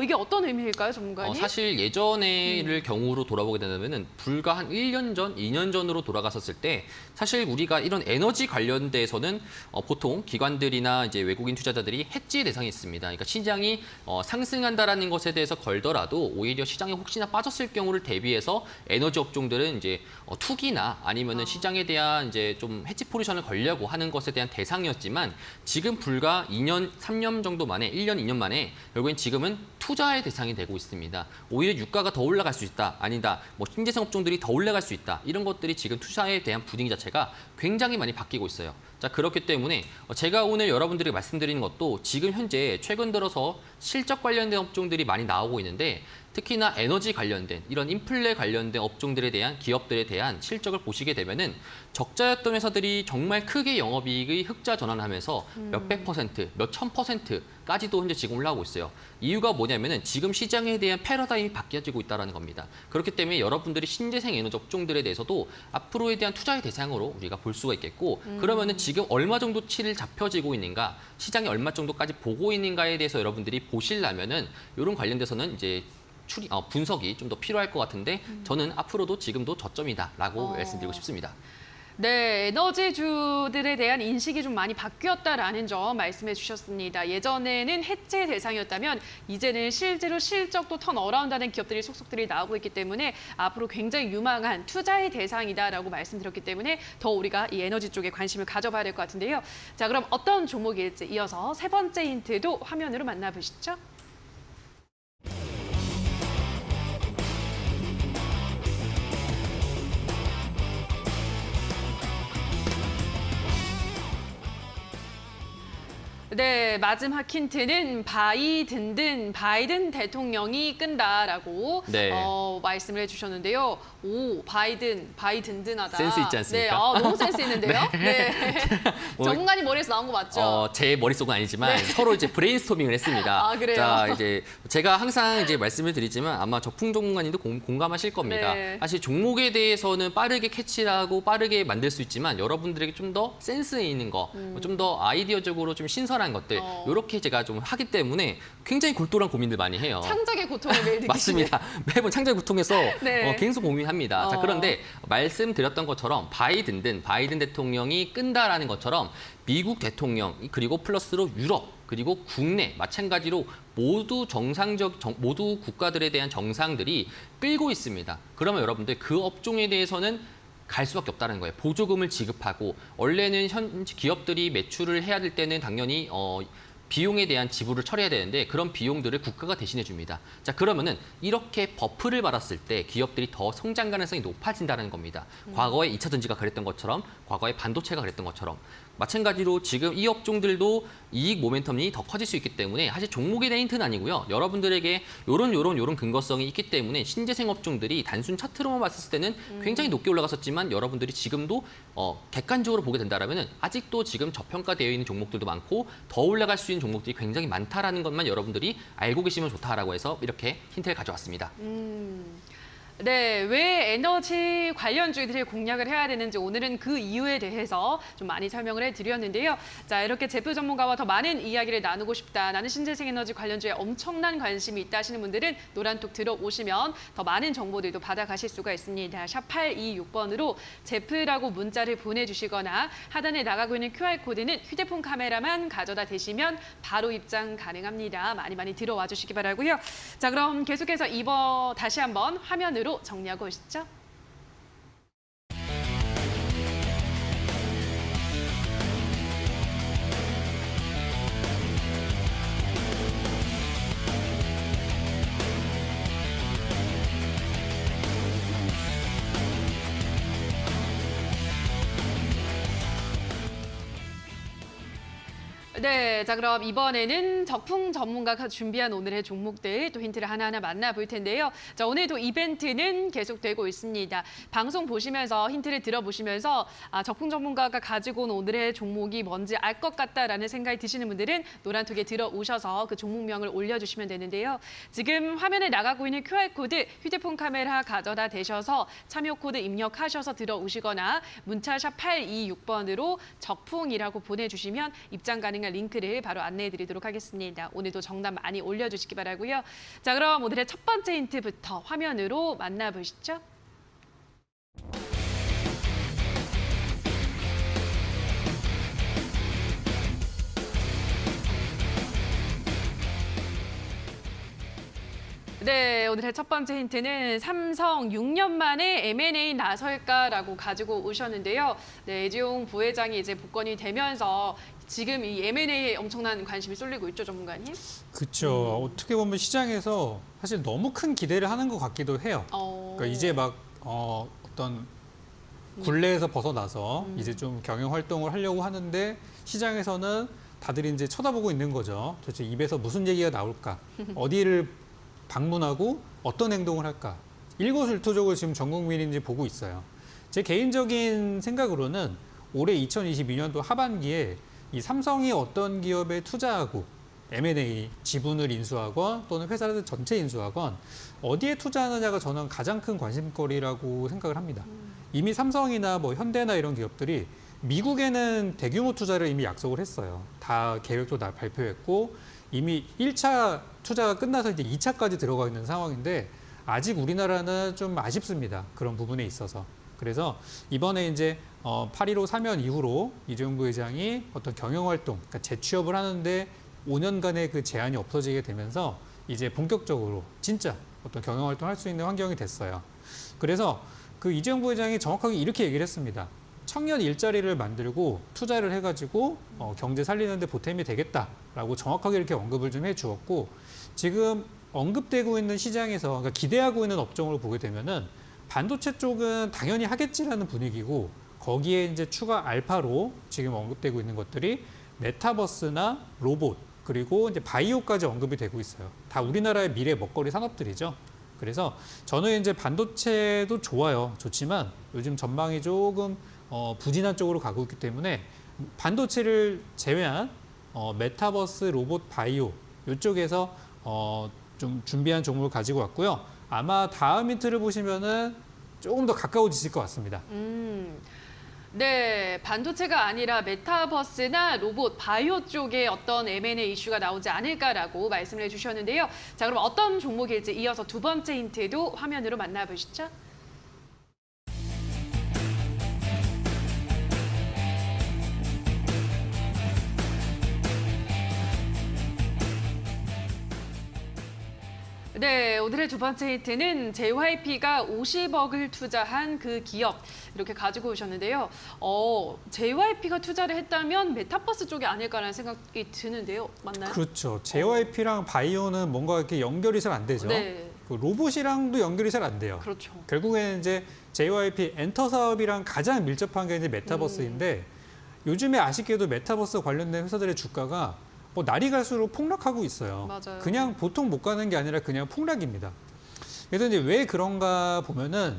이게 어떤 의미일까요, 전문가님? 사실 예전의 경우로 돌아보게 된다면 불과 한 1년 전, 2년 전으로 돌아갔었을 때 사실 우리가 이런 에너지 관련돼서는 보통 기관들이나 이제 외국인 투자자들이 해지 대상이 있습니다. 그러니까 시장이 상승한다라는 것에 대해서 걸더라도 오히려 시장에 혹시나 빠졌을 경우를 대비해서 에너지 업종들은 이제 투기나 아니면은 시장에 대한 이제 좀 해지 포지션을 걸려고 하는 것에 대한 대상이었지만 지금 불과 2년, 3년 정도 만에 1년, 2년 만에 결국엔 지금은 투자의 대상이 되고 있습니다. 오히려 유가가 더 올라갈 수 있다, 아니다, 뭐 신재생 업종들이 더 올라갈 수 있다. 이런 것들이 지금 투자에 대한 분위기 자체가 굉장히 많이 바뀌고 있어요. 자, 그렇기 때문에 제가 오늘 여러분들에게 말씀드리는 것도 지금 현재 최근 들어서 실적 관련된 업종들이 많이 나오고 있는데 특히나 에너지 관련된 이런 인플레 관련된 업종들에 대한 기업들에 대한 실적을 보시게 되면은 적자였던 회사들이 정말 크게 영업이익의 흑자 전환하면서 몇백 퍼센트, 몇천 퍼센트까지도 현재 지금 올라오고 있어요. 이유가 뭐냐면은 지금 시장에 대한 패러다임이 바뀌어지고 있다는 겁니다. 그렇기 때문에 여러분들이 신재생 에너지 업종들에 대해서도 앞으로에 대한 투자의 대상으로 우리가 볼 수가 있겠고 그러면은 지금 얼마 정도 치를 잡혀지고 있는가, 시장이 얼마 정도까지 보고 있는가에 대해서 여러분들이 보시려면은 이런 관련돼서는 이제 분석이 좀 더 필요할 것 같은데 저는 앞으로도 지금도 저점이다라고 말씀드리고 싶습니다. 네, 에너지주들에 대한 인식이 좀 많이 바뀌었다라는 점 말씀해 주셨습니다. 예전에는 해체 대상이었다면 이제는 실제로 실적도 턴어라운드하는 기업들이 속속들이 나오고 있기 때문에 앞으로 굉장히 유망한 투자의 대상이다라고 말씀드렸기 때문에 더 우리가 이 에너지 쪽에 관심을 가져봐야 될 것 같은데요. 자, 그럼 어떤 종목일지 이어서 세 번째 힌트도 화면으로 만나보시죠. 네, 마지막 힌트는 바이든 대통령이 끈다라고 네. 말씀을 해주셨는데요. 오, 바이든하다. 센스 있지 않습니까? 네, 너무 센스 있는데요. 네. 전문가님 머리에서 나온 거 맞죠? 제 머릿속은 아니지만 네. 서로 이제 브레인스토밍을 했습니다. 아, 그래요? 자, 이제 제가 항상 이제 말씀을 드리지만 아마 적풍 전문가님도 공감하실 겁니다. 네. 사실 종목에 대해서는 빠르게 캐치하고 빠르게 만들 수 있지만 여러분들에게 좀 더 센스 있는 거, 좀 더 아이디어적으로 좀 신선한 것들 이렇게 제가 좀 하기 때문에 굉장히 골똘한 고민들 많이 해요. 창작의 고통을 매일 느끼시는. 맞습니다. 매번 창작 구통해서 네. 계속 고민합니다. 자, 그런데 말씀드렸던 것처럼 바이든 대통령이 끈다라는 것처럼 미국 대통령 그리고 플러스로 유럽 그리고 국내 마찬가지로 모두 모두 국가들에 대한 정상들이 끌고 있습니다. 그러면 여러분들 그 업종에 대해서는 갈 수밖에 없다는 거예요. 보조금을 지급하고 원래는 현 기업들이 매출을 해야 될 때는 당연히 비용에 대한 지불을 처리해야 되는데 그런 비용들을 국가가 대신해 줍니다. 자, 그러면은 이렇게 버프를 받았을 때 기업들이 더 성장 가능성이 높아진다는 겁니다. 과거에 2차 전지가 그랬던 것처럼 과거에 반도체가 그랬던 것처럼 마찬가지로 지금 이 업종들도 이익 모멘텀이 더 커질 수 있기 때문에 사실 종목에 대한 힌트는 아니고요. 여러분들에게 요런 근거성이 있기 때문에 신재생 업종들이 단순 차트로만 봤을 때는 굉장히 높게 올라갔었지만 여러분들이 지금도 객관적으로 보게 된다라면은 아직도 지금 저평가되어 있는 종목들도 많고 더 올라갈 수 있는 종목들이 굉장히 많다라는 것만 여러분들이 알고 계시면 좋다라고 해서 이렇게 힌트를 가져왔습니다. 네, 왜 에너지 관련주들이 공략을 해야 되는지 오늘은 그 이유에 대해서 좀 많이 설명을 해드렸는데요. 자, 이렇게 제프 전문가와 더 많은 이야기를 나누고 싶다. 나는 신재생 에너지 관련주에 엄청난 관심이 있다 하시는 분들은 노란톡 들어오시면 더 많은 정보들도 받아가실 수가 있습니다. 샵 826번으로 제프라고 문자를 보내주시거나 하단에 나가고 있는 QR코드는 휴대폰 카메라만 가져다 대시면 바로 입장 가능합니다. 많이 들어와 주시기 바라고요. 자, 그럼 계속해서 다시 한번 화면으로 정리하고 오시죠. 네, 자 그럼 이번에는 적풍 전문가가 준비한 오늘의 종목들 또 힌트를 하나하나 만나볼 텐데요. 자, 오늘도 이벤트는 계속되고 있습니다. 방송 보시면서 힌트를 들어보시면서 적풍 전문가가 가지고 온 오늘의 종목이 뭔지 알 것 같다라는 생각이 드시는 분들은 노란톡에 들어오셔서 그 종목명을 올려주시면 되는데요. 지금 화면에 나가고 있는 QR코드 휴대폰 카메라 가져다 대셔서 참여 코드 입력하셔서 들어오시거나 문자샵 826번으로 적풍이라고 보내주시면 입장 가능한 링크를 바로 안내해드리도록 하겠습니다. 오늘도 정답 많이 올려주시기 바라고요. 자, 그럼 오늘의 첫 번째 힌트부터 화면으로 만나보시죠. 네, 오늘의 첫 번째 힌트는 삼성 6년 만에 M&A 나설까라고 가지고 오셨는데요. 네, 애지용 부회장이 이제 복권이 되면서 지금 이 M&A에 엄청난 관심이 쏠리고 있죠, 전문가님? 그렇죠. 어떻게 보면 시장에서 사실 너무 큰 기대를 하는 것 같기도 해요. 그러니까 이제 막 어떤 굴레에서 벗어나서 이제 좀 경영 활동을 하려고 하는데 시장에서는 다들 이제 쳐다보고 있는 거죠. 도대체 입에서 무슨 얘기가 나올까? 어디를 방문하고 어떤 행동을 할까? 일거수일투족을 지금 전 국민이 이제 보고 있어요. 제 개인적인 생각으로는 올해 2022년도 하반기에 이 삼성이 어떤 기업에 투자하고 M&A 지분을 인수하건 또는 회사를 전체 인수하건 어디에 투자하느냐가 저는 가장 큰 관심거리라고 생각을 합니다. 이미 삼성이나 뭐 현대나 이런 기업들이 미국에는 대규모 투자를 이미 약속을 했어요. 다 계획도 다 발표했고 이미 1차 투자가 끝나서 이제 2차까지 들어가 있는 상황인데 아직 우리나라는 좀 아쉽습니다. 그런 부분에 있어서. 그래서 이번에 이제 8.15 사면 이후로 이재용 부회장이 어떤 경영활동, 그러니까 재취업을 하는데 5년간의 그 제한이 없어지게 되면서 이제 본격적으로 진짜 어떤 경영활동을 할 수 있는 환경이 됐어요. 그래서 그 이재용 부회장이 정확하게 이렇게 얘기를 했습니다. 청년 일자리를 만들고 투자를 해가지고 경제 살리는 데 보탬이 되겠다라고 정확하게 이렇게 언급을 좀 해주었고 지금 언급되고 있는 시장에서 그러니까 기대하고 있는 업종을 보게 되면은 반도체 쪽은 당연히 하겠지라는 분위기고 거기에 이제 추가 알파로 지금 언급되고 있는 것들이 메타버스나 로봇 그리고 이제 바이오까지 언급이 되고 있어요. 다 우리나라의 미래 먹거리 산업들이죠. 그래서 저는 이제 반도체도 좋아요. 좋지만 요즘 전망이 조금 부진한 쪽으로 가고 있기 때문에 반도체를 제외한 메타버스, 로봇, 바이오 이쪽에서 좀 준비한 종목을 가지고 왔고요. 아마 다음 힌트를 보시면은 조금 더 가까워지실 것 같습니다. 네, 반도체가 아니라 메타버스나 로봇, 바이오 쪽에 어떤 M&A 이슈가 나오지 않을까라고 말씀을 해주셨는데요. 자, 그럼 어떤 종목일지 이어서 두 번째 힌트도 화면으로 만나보시죠. 네, 오늘의 두 번째 힌트는 JYP가 50억을 투자한 그 기업 이렇게 가지고 오셨는데요. JYP가 투자를 했다면 메타버스 쪽이 아닐까라는 생각이 드는데요. 맞나요? 그렇죠. JYP랑 바이오는 뭔가 이렇게 연결이 잘 안 되죠. 네, 그 로봇이랑도 연결이 잘 안 돼요. 그렇죠. 결국에는 이제 JYP 엔터 사업이랑 가장 밀접한 게 이제 메타버스인데 요즘에 아쉽게도 메타버스 관련된 회사들의 주가가 뭐 날이 갈수록 폭락하고 있어요. 맞아요. 그냥 보통 못 가는 게 아니라 그냥 폭락입니다. 그래서 이제 왜 그런가 보면은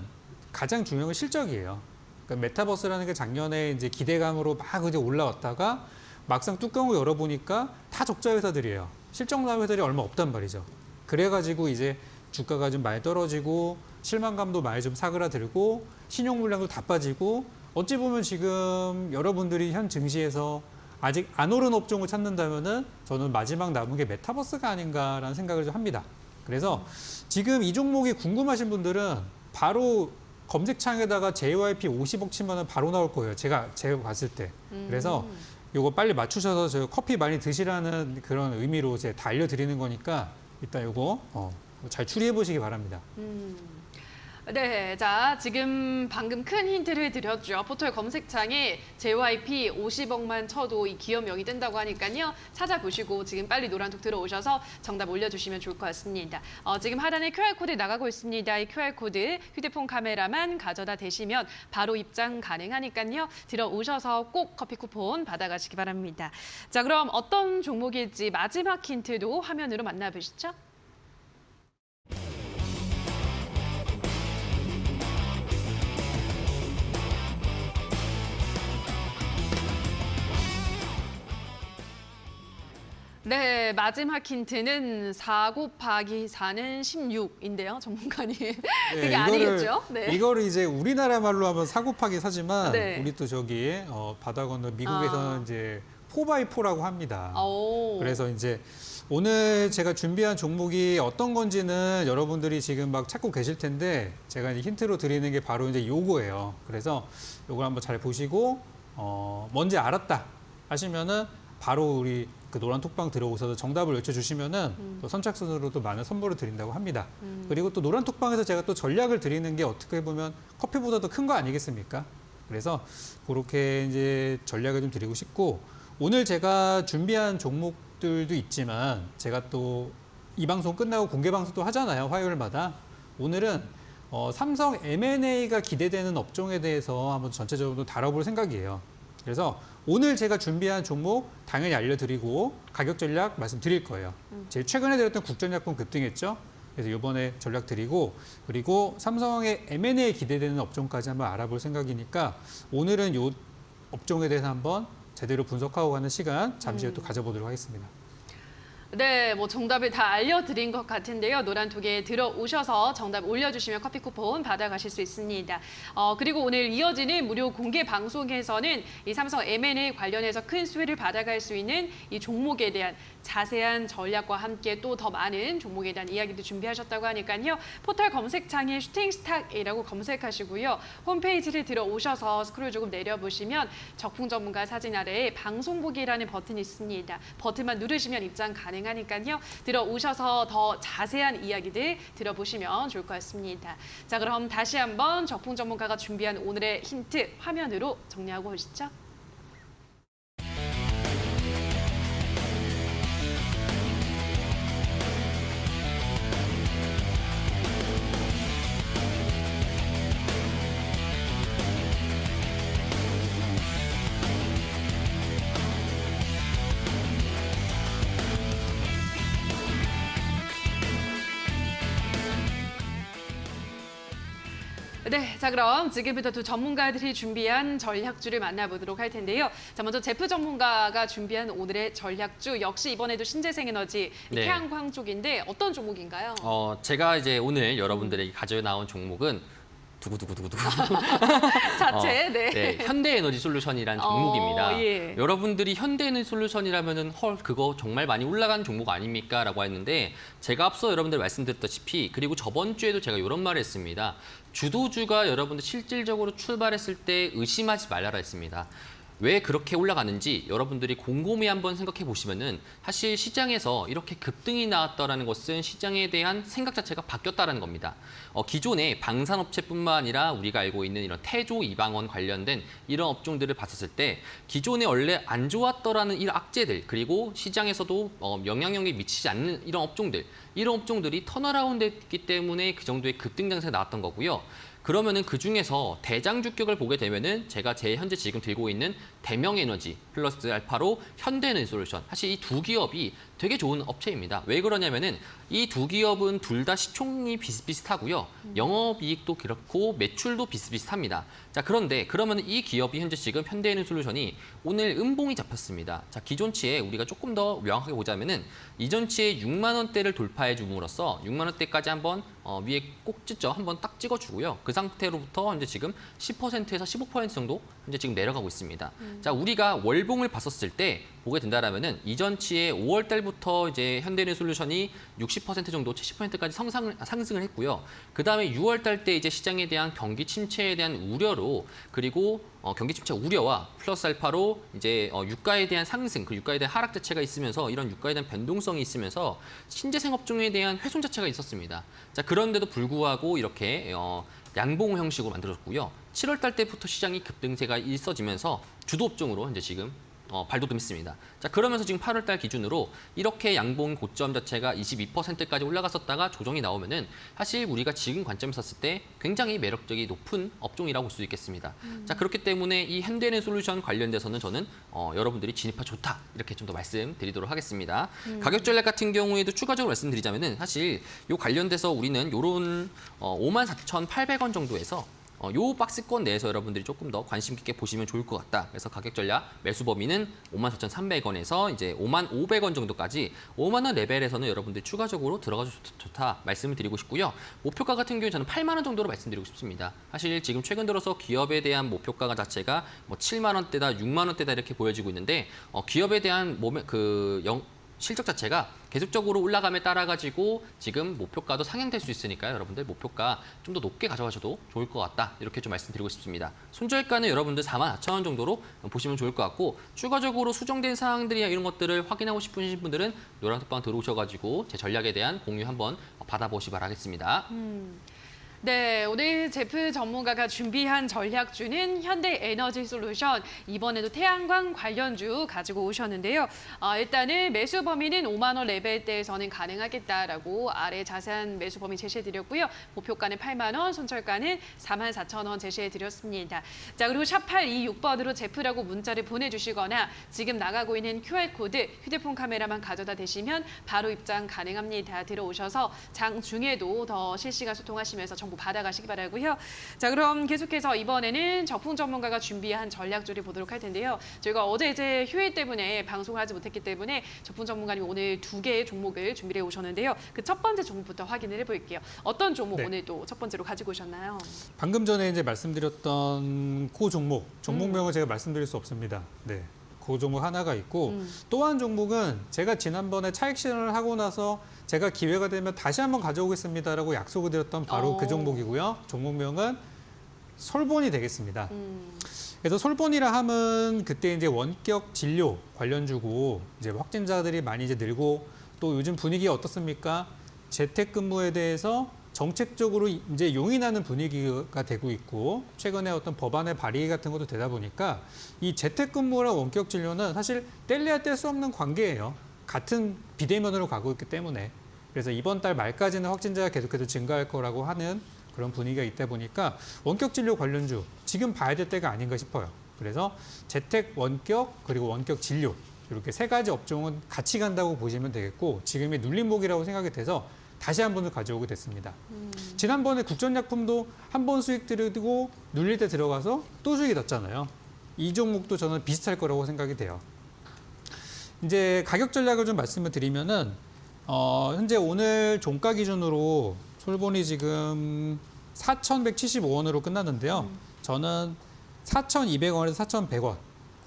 가장 중요한 건 실적이에요. 그러니까 메타버스라는 게 작년에 이제 기대감으로 막 이제 올라왔다가 막상 뚜껑을 열어보니까 다 적자 회사들이에요. 실적 나온 회사들이 얼마 없단 말이죠. 그래가지고 이제 주가가 좀 많이 떨어지고 실망감도 많이 좀 사그라들고 신용 물량도 다 빠지고 어찌 보면 지금 여러분들이 현 증시에서 아직 안 오른 업종을 찾는다면은 저는 마지막 남은 게 메타버스가 아닌가라는 생각을 좀 합니다. 그래서 지금 이 종목이 궁금하신 분들은 바로 검색창에다가 JYP 50억 치면은 바로 나올 거예요. 제가 봤을 때. 그래서 요거 빨리 맞추셔서 저 커피 많이 드시라는 그런 의미로 제가 다 알려드리는 거니까 일단 요거 잘 추리해 보시기 바랍니다. 네, 자, 지금 방금 큰 힌트를 드렸죠. 포털 검색창에 JYP 50억만 쳐도 이 기업명이 뜬다고 하니까요. 찾아보시고 지금 빨리 노란톡 들어오셔서 정답 올려주시면 좋을 것 같습니다. 지금 하단에 QR코드 나가고 있습니다. 이 QR코드 휴대폰 카메라만 가져다 대시면 바로 입장 가능하니까요. 들어오셔서 꼭 커피 쿠폰 받아가시기 바랍니다. 자, 그럼 어떤 종목일지 마지막 힌트도 화면으로 만나보시죠. 네, 마지막 힌트는 4 곱하기 4는 16인데요, 전문가님. 그게 아니겠죠? 네. 이거를 이제 우리나라 말로 하면 4 곱하기 4지만 네. 우리 또 저기 바다 건너 미국에서는 이제 4x4라고 합니다. 그래서 이제 오늘 제가 준비한 종목이 어떤 건지는 여러분들이 지금 막 찾고 계실 텐데 제가 이제 힌트로 드리는 게 바로 이제 요거예요. 그래서 요걸 한번 잘 보시고 뭔지 알았다 하시면은 바로 우리 그 노란 톡방 들어오셔서 정답을 외쳐주시면은 또 선착순으로 또 많은 선물을 드린다고 합니다. 그리고 또 노란 톡방에서 제가 또 전략을 드리는 게 어떻게 보면 커피보다 더 큰 거 아니겠습니까? 그래서 그렇게 이제 전략을 좀 드리고 싶고 오늘 제가 준비한 종목들도 있지만 제가 또 이 방송 끝나고 공개 방송도 하잖아요. 화요일마다. 오늘은 삼성 M&A가 기대되는 업종에 대해서 한번 전체적으로 다뤄볼 생각이에요. 그래서 오늘 제가 준비한 종목 당연히 알려드리고 가격 전략 말씀드릴 거예요. 제일 최근에 드렸던 국전약품 급등했죠. 그래서 이번에 전략 드리고 그리고 삼성의 M&A 기대되는 업종까지 한번 알아볼 생각이니까 오늘은 이 업종에 대해서 한번 제대로 분석하고 가는 시간 잠시 후에 또 가져보도록 하겠습니다. 네, 뭐 정답을 다 알려드린 것 같은데요. 노란톡에 들어오셔서 정답 올려주시면 커피 쿠폰 받아가실 수 있습니다. 그리고 오늘 이어지는 무료 공개 방송에서는 이 삼성 M&A 관련해서 큰 수혜를 받아갈 수 있는 이 종목에 대한 자세한 전략과 함께 또 더 많은 종목에 대한 이야기도 준비하셨다고 하니까요. 포털 검색창에 슈팅스탁이라고 검색하시고요. 홈페이지를 들어오셔서 스크롤 조금 내려보시면 적풍 전문가 사진 아래에 방송 보기라는 버튼이 있습니다. 버튼만 누르시면 입장 가능하니까요. 들어오셔서 더 자세한 이야기들 들어보시면 좋을 것 같습니다. 자, 그럼 다시 한번 적풍 전문가가 준비한 오늘의 힌트 화면으로 정리하고 오시죠. 네, 자 그럼 지금부터 두 전문가들이 준비한 전략주를 만나보도록 할 텐데요. 자, 먼저 제프 전문가가 준비한 오늘의 전략주 역시 이번에도 신재생에너지 네. 태양광 쪽인데 어떤 종목인가요? 제가 이제 오늘 여러분들에게 가져 나온 종목은 두구두구두구두구. 자체, 네. 네, 현대에너지솔루션이라는 종목입니다. 예. 여러분들이 현대에너지솔루션이라면은 헐 그거 정말 많이 올라간 종목 아닙니까?라고 했는데 제가 앞서 여러분들 말씀드렸다시피 그리고 저번 주에도 제가 이런 말을 했습니다. 주도주가 여러분들 실질적으로 출발했을 때 의심하지 말라라 했습니다. 왜 그렇게 올라가는지 여러분들이 곰곰이 한번 생각해 보시면은 사실 시장에서 이렇게 급등이 나왔다라는 것은 시장에 대한 생각 자체가 바뀌었다라는 겁니다. 기존의 방산업체뿐만 아니라 우리가 알고 있는 이런 태조 이방원 관련된 이런 업종들을 봤었을 때 기존에 원래 안 좋았더라는 이런 악재들 그리고 시장에서도 영향력이 미치지 않는 이런 업종들이 턴어라운드 했기 때문에 그 정도의 급등 장세가 나왔던 거고요. 그러면은 그 중에서 대장 주격을 보게 되면은 제가 현재 지금 들고 있는 대명에너지 플러스 알파로 현대에너지솔루션 사실 이 두 기업이 되게 좋은 업체입니다. 왜 그러냐면은 이 두 기업은 둘 다 시총이 비슷비슷하고요. 영업이익도 그렇고 매출도 비슷비슷합니다. 자, 그런데 그러면 이 기업이 현재 지금 현대에너지솔루션이 오늘 음봉이 잡혔습니다. 자, 기존치에 우리가 조금 더 명확하게 보자면은 이전치에 6만 원대를 돌파해 줌으로써 6만 원대까지 한번 위에 꼭지점 한번 딱 찍어주고요. 그 상태로부터 현재 지금 10%에서 15% 정도 현재 지금 내려가고 있습니다. 자, 우리가 월봉을 봤었을 때 보게 된다라면은 이전치에 5월 달부터 이제 현대에너지솔루션이 60% 정도, 70%까지 상승을 했고요. 그 다음에 6월 달 때 이제 시장에 대한 경기 침체에 대한 우려로 그리고 경기 침체 우려와 플러스 알파로 이제 유가에 대한 상승, 그 유가에 대한 하락 자체가 있으면서 이런 유가에 대한 변동성이 있으면서 신재생 업종에 대한 훼손 자체가 있었습니다. 자, 그런데도 불구하고 이렇게 양봉 형식으로 만들어졌고요. 7월 달 때부터 시장이 급등세가 있어지면서 주도 업종으로 현재 지금 발돋움했습니다. 자, 그러면서 지금 8월 달 기준으로 이렇게 양봉 고점 자체가 22%까지 올라갔었다가 조정이 나오면은 사실 우리가 지금 관점에서 봤을 때 굉장히 매력적이 높은 업종이라고 볼 수 있겠습니다. 자, 그렇기 때문에 이 현대에너지솔루션 관련돼서는 저는 여러분들이 진입하 좋다 이렇게 좀 더 말씀드리도록 하겠습니다. 가격 전략 같은 경우에도 추가적으로 말씀드리자면은 사실 요 관련돼서 우리는 요런 54,800원 정도에서 요 박스권 내에서 여러분들이 조금 더 관심 깊게 보시면 좋을 것 같다. 그래서 가격 전략 매수 범위는 54,300원에서 이제 55,500원 정도까지 5만 원 레벨에서는 여러분들이 추가적으로 들어가도 좋다 말씀을 드리고 싶고요. 목표가 같은 경우에 저는 8만 원 정도로 말씀드리고 싶습니다. 사실 지금 최근 들어서 기업에 대한 목표가 자체가 뭐 7만 원대다, 6만 원대다 이렇게 보여지고 있는데 기업에 대한 실적 자체가 계속적으로 올라감에 따라 가지고 지금 목표가도 상향될 수 있으니까요. 여러분들 목표가 좀 더 높게 가져가셔도 좋을 것 같다. 이렇게 좀 말씀드리고 싶습니다. 손절가는 여러분들 44,000원 정도로 보시면 좋을 것 같고 추가적으로 수정된 사항들이나 이런 것들을 확인하고 싶으신 분들은 노란톡방 들어오셔가지고 제 전략에 대한 공유 한번 받아보시 바라겠습니다. 네, 오늘 제프 전문가가 준비한 전략주는 현대에너지솔루션, 이번에도 태양광 관련주 가지고 오셨는데요. 일단은 매수 범위는 5만 원 레벨대에서는 가능하겠다라고 아래 자세한 매수 범위 제시해드렸고요. 목표가는 8만 원, 손절가는 4만 4천 원 제시해드렸습니다. 자, 그리고 샵 826번으로 제프라고 문자를 보내주시거나 지금 나가고 있는 QR코드 휴대폰 카메라만 가져다 대시면 바로 입장 가능합니다. 들어오셔서 장중에도 더 실시간 소통하시면서 정보 받아가시기 바라고요. 자, 그럼 계속해서 이번에는 적풍 전문가가 준비한 전략주를 보도록 할 텐데요. 저희가 어제 이제 휴일 때문에 방송을 하지 못했기 때문에 적풍 전문가님 오늘 2개의 종목을 준비해 오셨는데요. 그 첫 번째 종목부터 확인을 해볼게요. 어떤 종목 네. 오늘 또 첫 번째로 가지고 오셨나요? 방금 전에 이제 말씀드렸던 그 종목명은 제가 말씀드릴 수 없습니다. 네. 그 종목 하나가 있고 또 한 종목은 제가 지난번에 차익 실현을 하고 나서 제가 기회가 되면 다시 한번 가져오겠습니다라고 약속을 드렸던 바로 그 종목이고요. 종목명은 솔본이 되겠습니다. 그래서 솔본이라 함은 그때 이제 원격 진료 관련주고 이제 확진자들이 많이 이제 늘고 또 요즘 분위기가 어떻습니까? 재택근무에 대해서 정책적으로 이제 용인하는 분위기가 되고 있고 최근에 어떤 법안의 발의 같은 것도 되다 보니까 이 재택근무랑 원격 진료는 사실 뗄래야 뗄 수 없는 관계예요. 같은 비대면으로 가고 있기 때문에. 그래서 이번 달 말까지는 확진자가 계속해서 증가할 거라고 하는 그런 분위기가 있다 보니까 원격 진료 관련주 지금 봐야 될 때가 아닌가 싶어요. 그래서 재택 원격 그리고 원격 진료 이렇게 세 가지 업종은 같이 간다고 보시면 되겠고 지금의 눌림목이라고 생각이 돼서 다시 한 번을 가져오게 됐습니다. 지난번에 국전약품도 한 번 수익 들이고 눌릴 때 들어가서 또 수익이 났잖아요. 이 종목도 저는 비슷할 거라고 생각이 돼요. 이제 가격 전략을 좀 말씀을 드리면은 현재 오늘 종가 기준으로 솔본이 지금 4,175원으로 끝났는데요. 저는 4,200원에서 4,100원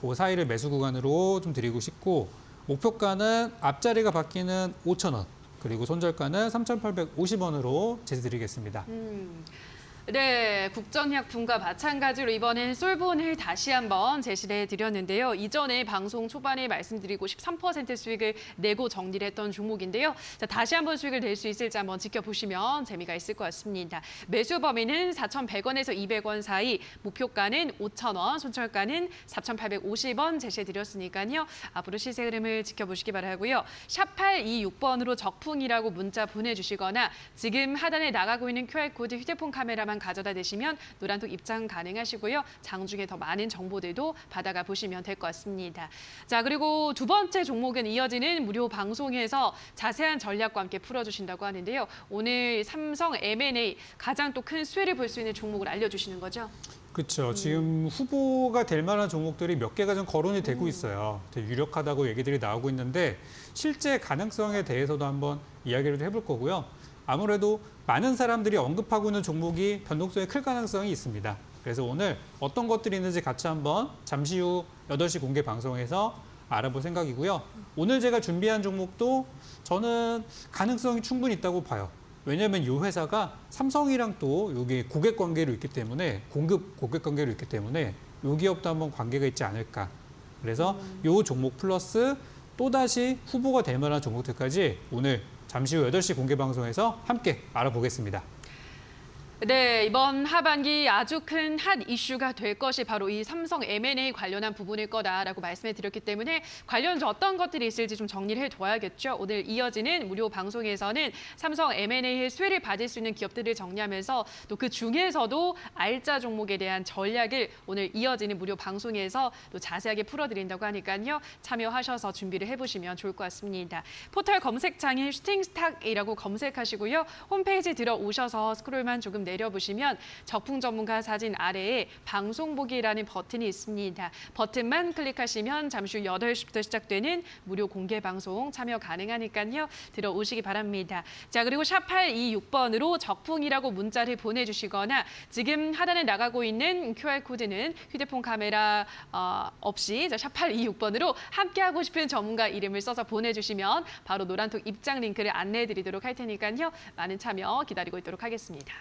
그 사이를 매수 구간으로 좀 드리고 싶고 목표가는 앞자리가 바뀌는 5,000원. 그리고 손절가는 3,850원으로 제시드리겠습니다. 네, 국전약품과 마찬가지로 이번엔 솔본을 다시 한번 제시를 해드렸는데요. 이전에 방송 초반에 말씀드리고 13% 수익을 내고 정리를 했던 종목인데요. 자, 다시 한번 수익을 낼 수 있을지 한번 지켜보시면 재미가 있을 것 같습니다. 매수 범위는 4,100원에서 200원 사이, 목표가는 5,000원, 손절가는 4,850원 제시해드렸으니까요. 앞으로 시세 흐름을 지켜보시기 바라고요. 샵 826번으로 적풍이라고 문자 보내주시거나 지금 하단에 나가고 있는 QR코드 휴대폰 카메라만 가져다 대시면 노란톡 입장 가능하시고요. 장중에 더 많은 정보들도 받아가 보시면 될 것 같습니다. 자, 그리고 두 번째 종목은 이어지는 무료 방송에서 자세한 전략과 함께 풀어주신다고 하는데요. 오늘 삼성 M&A 가장 또 큰 수혜를 볼 수 있는 종목을 알려주시는 거죠? 그렇죠. 지금 후보가 될 만한 종목들이 몇 개가 좀 거론이 되고 있어요. 되게 유력하다고 얘기들이 나오고 있는데 실제 가능성에 대해서도 한번 이야기를 해볼 거고요. 아무래도 많은 사람들이 언급하고 있는 종목이 변동성이 클 가능성이 있습니다. 그래서 오늘 어떤 것들이 있는지 같이 한번 잠시 후 8시 공개 방송에서 알아볼 생각이고요. 오늘 제가 준비한 종목도 저는 가능성이 충분히 있다고 봐요. 왜냐하면 이 회사가 삼성이랑 또 여기 고객 관계로 있기 때문에 공급 고객 관계로 있기 때문에 이 기업도 한번 관계가 있지 않을까. 그래서 이 종목 플러스 또다시 후보가 될 만한 종목들까지 오늘 잠시 후 8시 공개 방송에서 함께 알아보겠습니다. 네, 이번 하반기 아주 큰 핫 이슈가 될 것이 바로 이 삼성 M&A 관련한 부분일 거다라고 말씀해 드렸기 때문에 관련주 어떤 것들이 있을지 좀 정리를 해둬야겠죠. 오늘 이어지는 무료 방송에서는 삼성 M&A의 수혜를 받을 수 있는 기업들을 정리하면서 또 그 중에서도 알짜 종목에 대한 전략을 오늘 이어지는 무료 방송에서 또 자세하게 풀어드린다고 하니까요. 참여하셔서 준비를 해보시면 좋을 것 같습니다. 포털 검색창에 슈팅스탁이라고 검색하시고요. 홈페이지 들어오셔서 스크롤만 조금 내려보시면 적풍 전문가 사진 아래에 방송 보기라는 버튼이 있습니다. 버튼만 클릭하시면 잠시 후 8시부터 시작되는 무료 공개 방송 참여 가능하니까요. 들어오시기 바랍니다. 자, 그리고 샵 826번으로 적풍이라고 문자를 보내주시거나 지금 하단에 나가고 있는 QR코드는 휴대폰 카메라 없이 샵 826번으로 함께하고 싶은 전문가 이름을 써서 보내주시면 바로 노란톡 입장 링크를 안내해드리도록 할 테니까요. 많은 참여 기다리고 있도록 하겠습니다.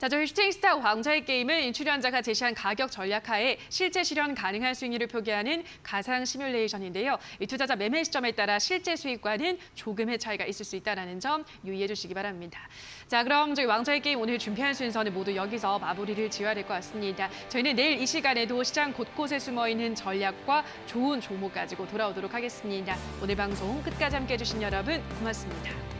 자, 저희 슈팅스타 왕좌의 게임은 출연자가 제시한 가격 전략하에 실제 실현 가능한 수익률을 표기하는 가상 시뮬레이션인데요. 이 투자자 매매 시점에 따라 실제 수익과는 조금의 차이가 있을 수 있다는 점 유의해 주시기 바랍니다. 자, 그럼 저희 왕좌의 게임 오늘 준비한 순서는 모두 여기서 마무리를 지어야 될 것 같습니다. 저희는 내일 이 시간에도 시장 곳곳에 숨어있는 전략과 좋은 종목 가지고 돌아오도록 하겠습니다. 오늘 방송 끝까지 함께해 주신 여러분 고맙습니다.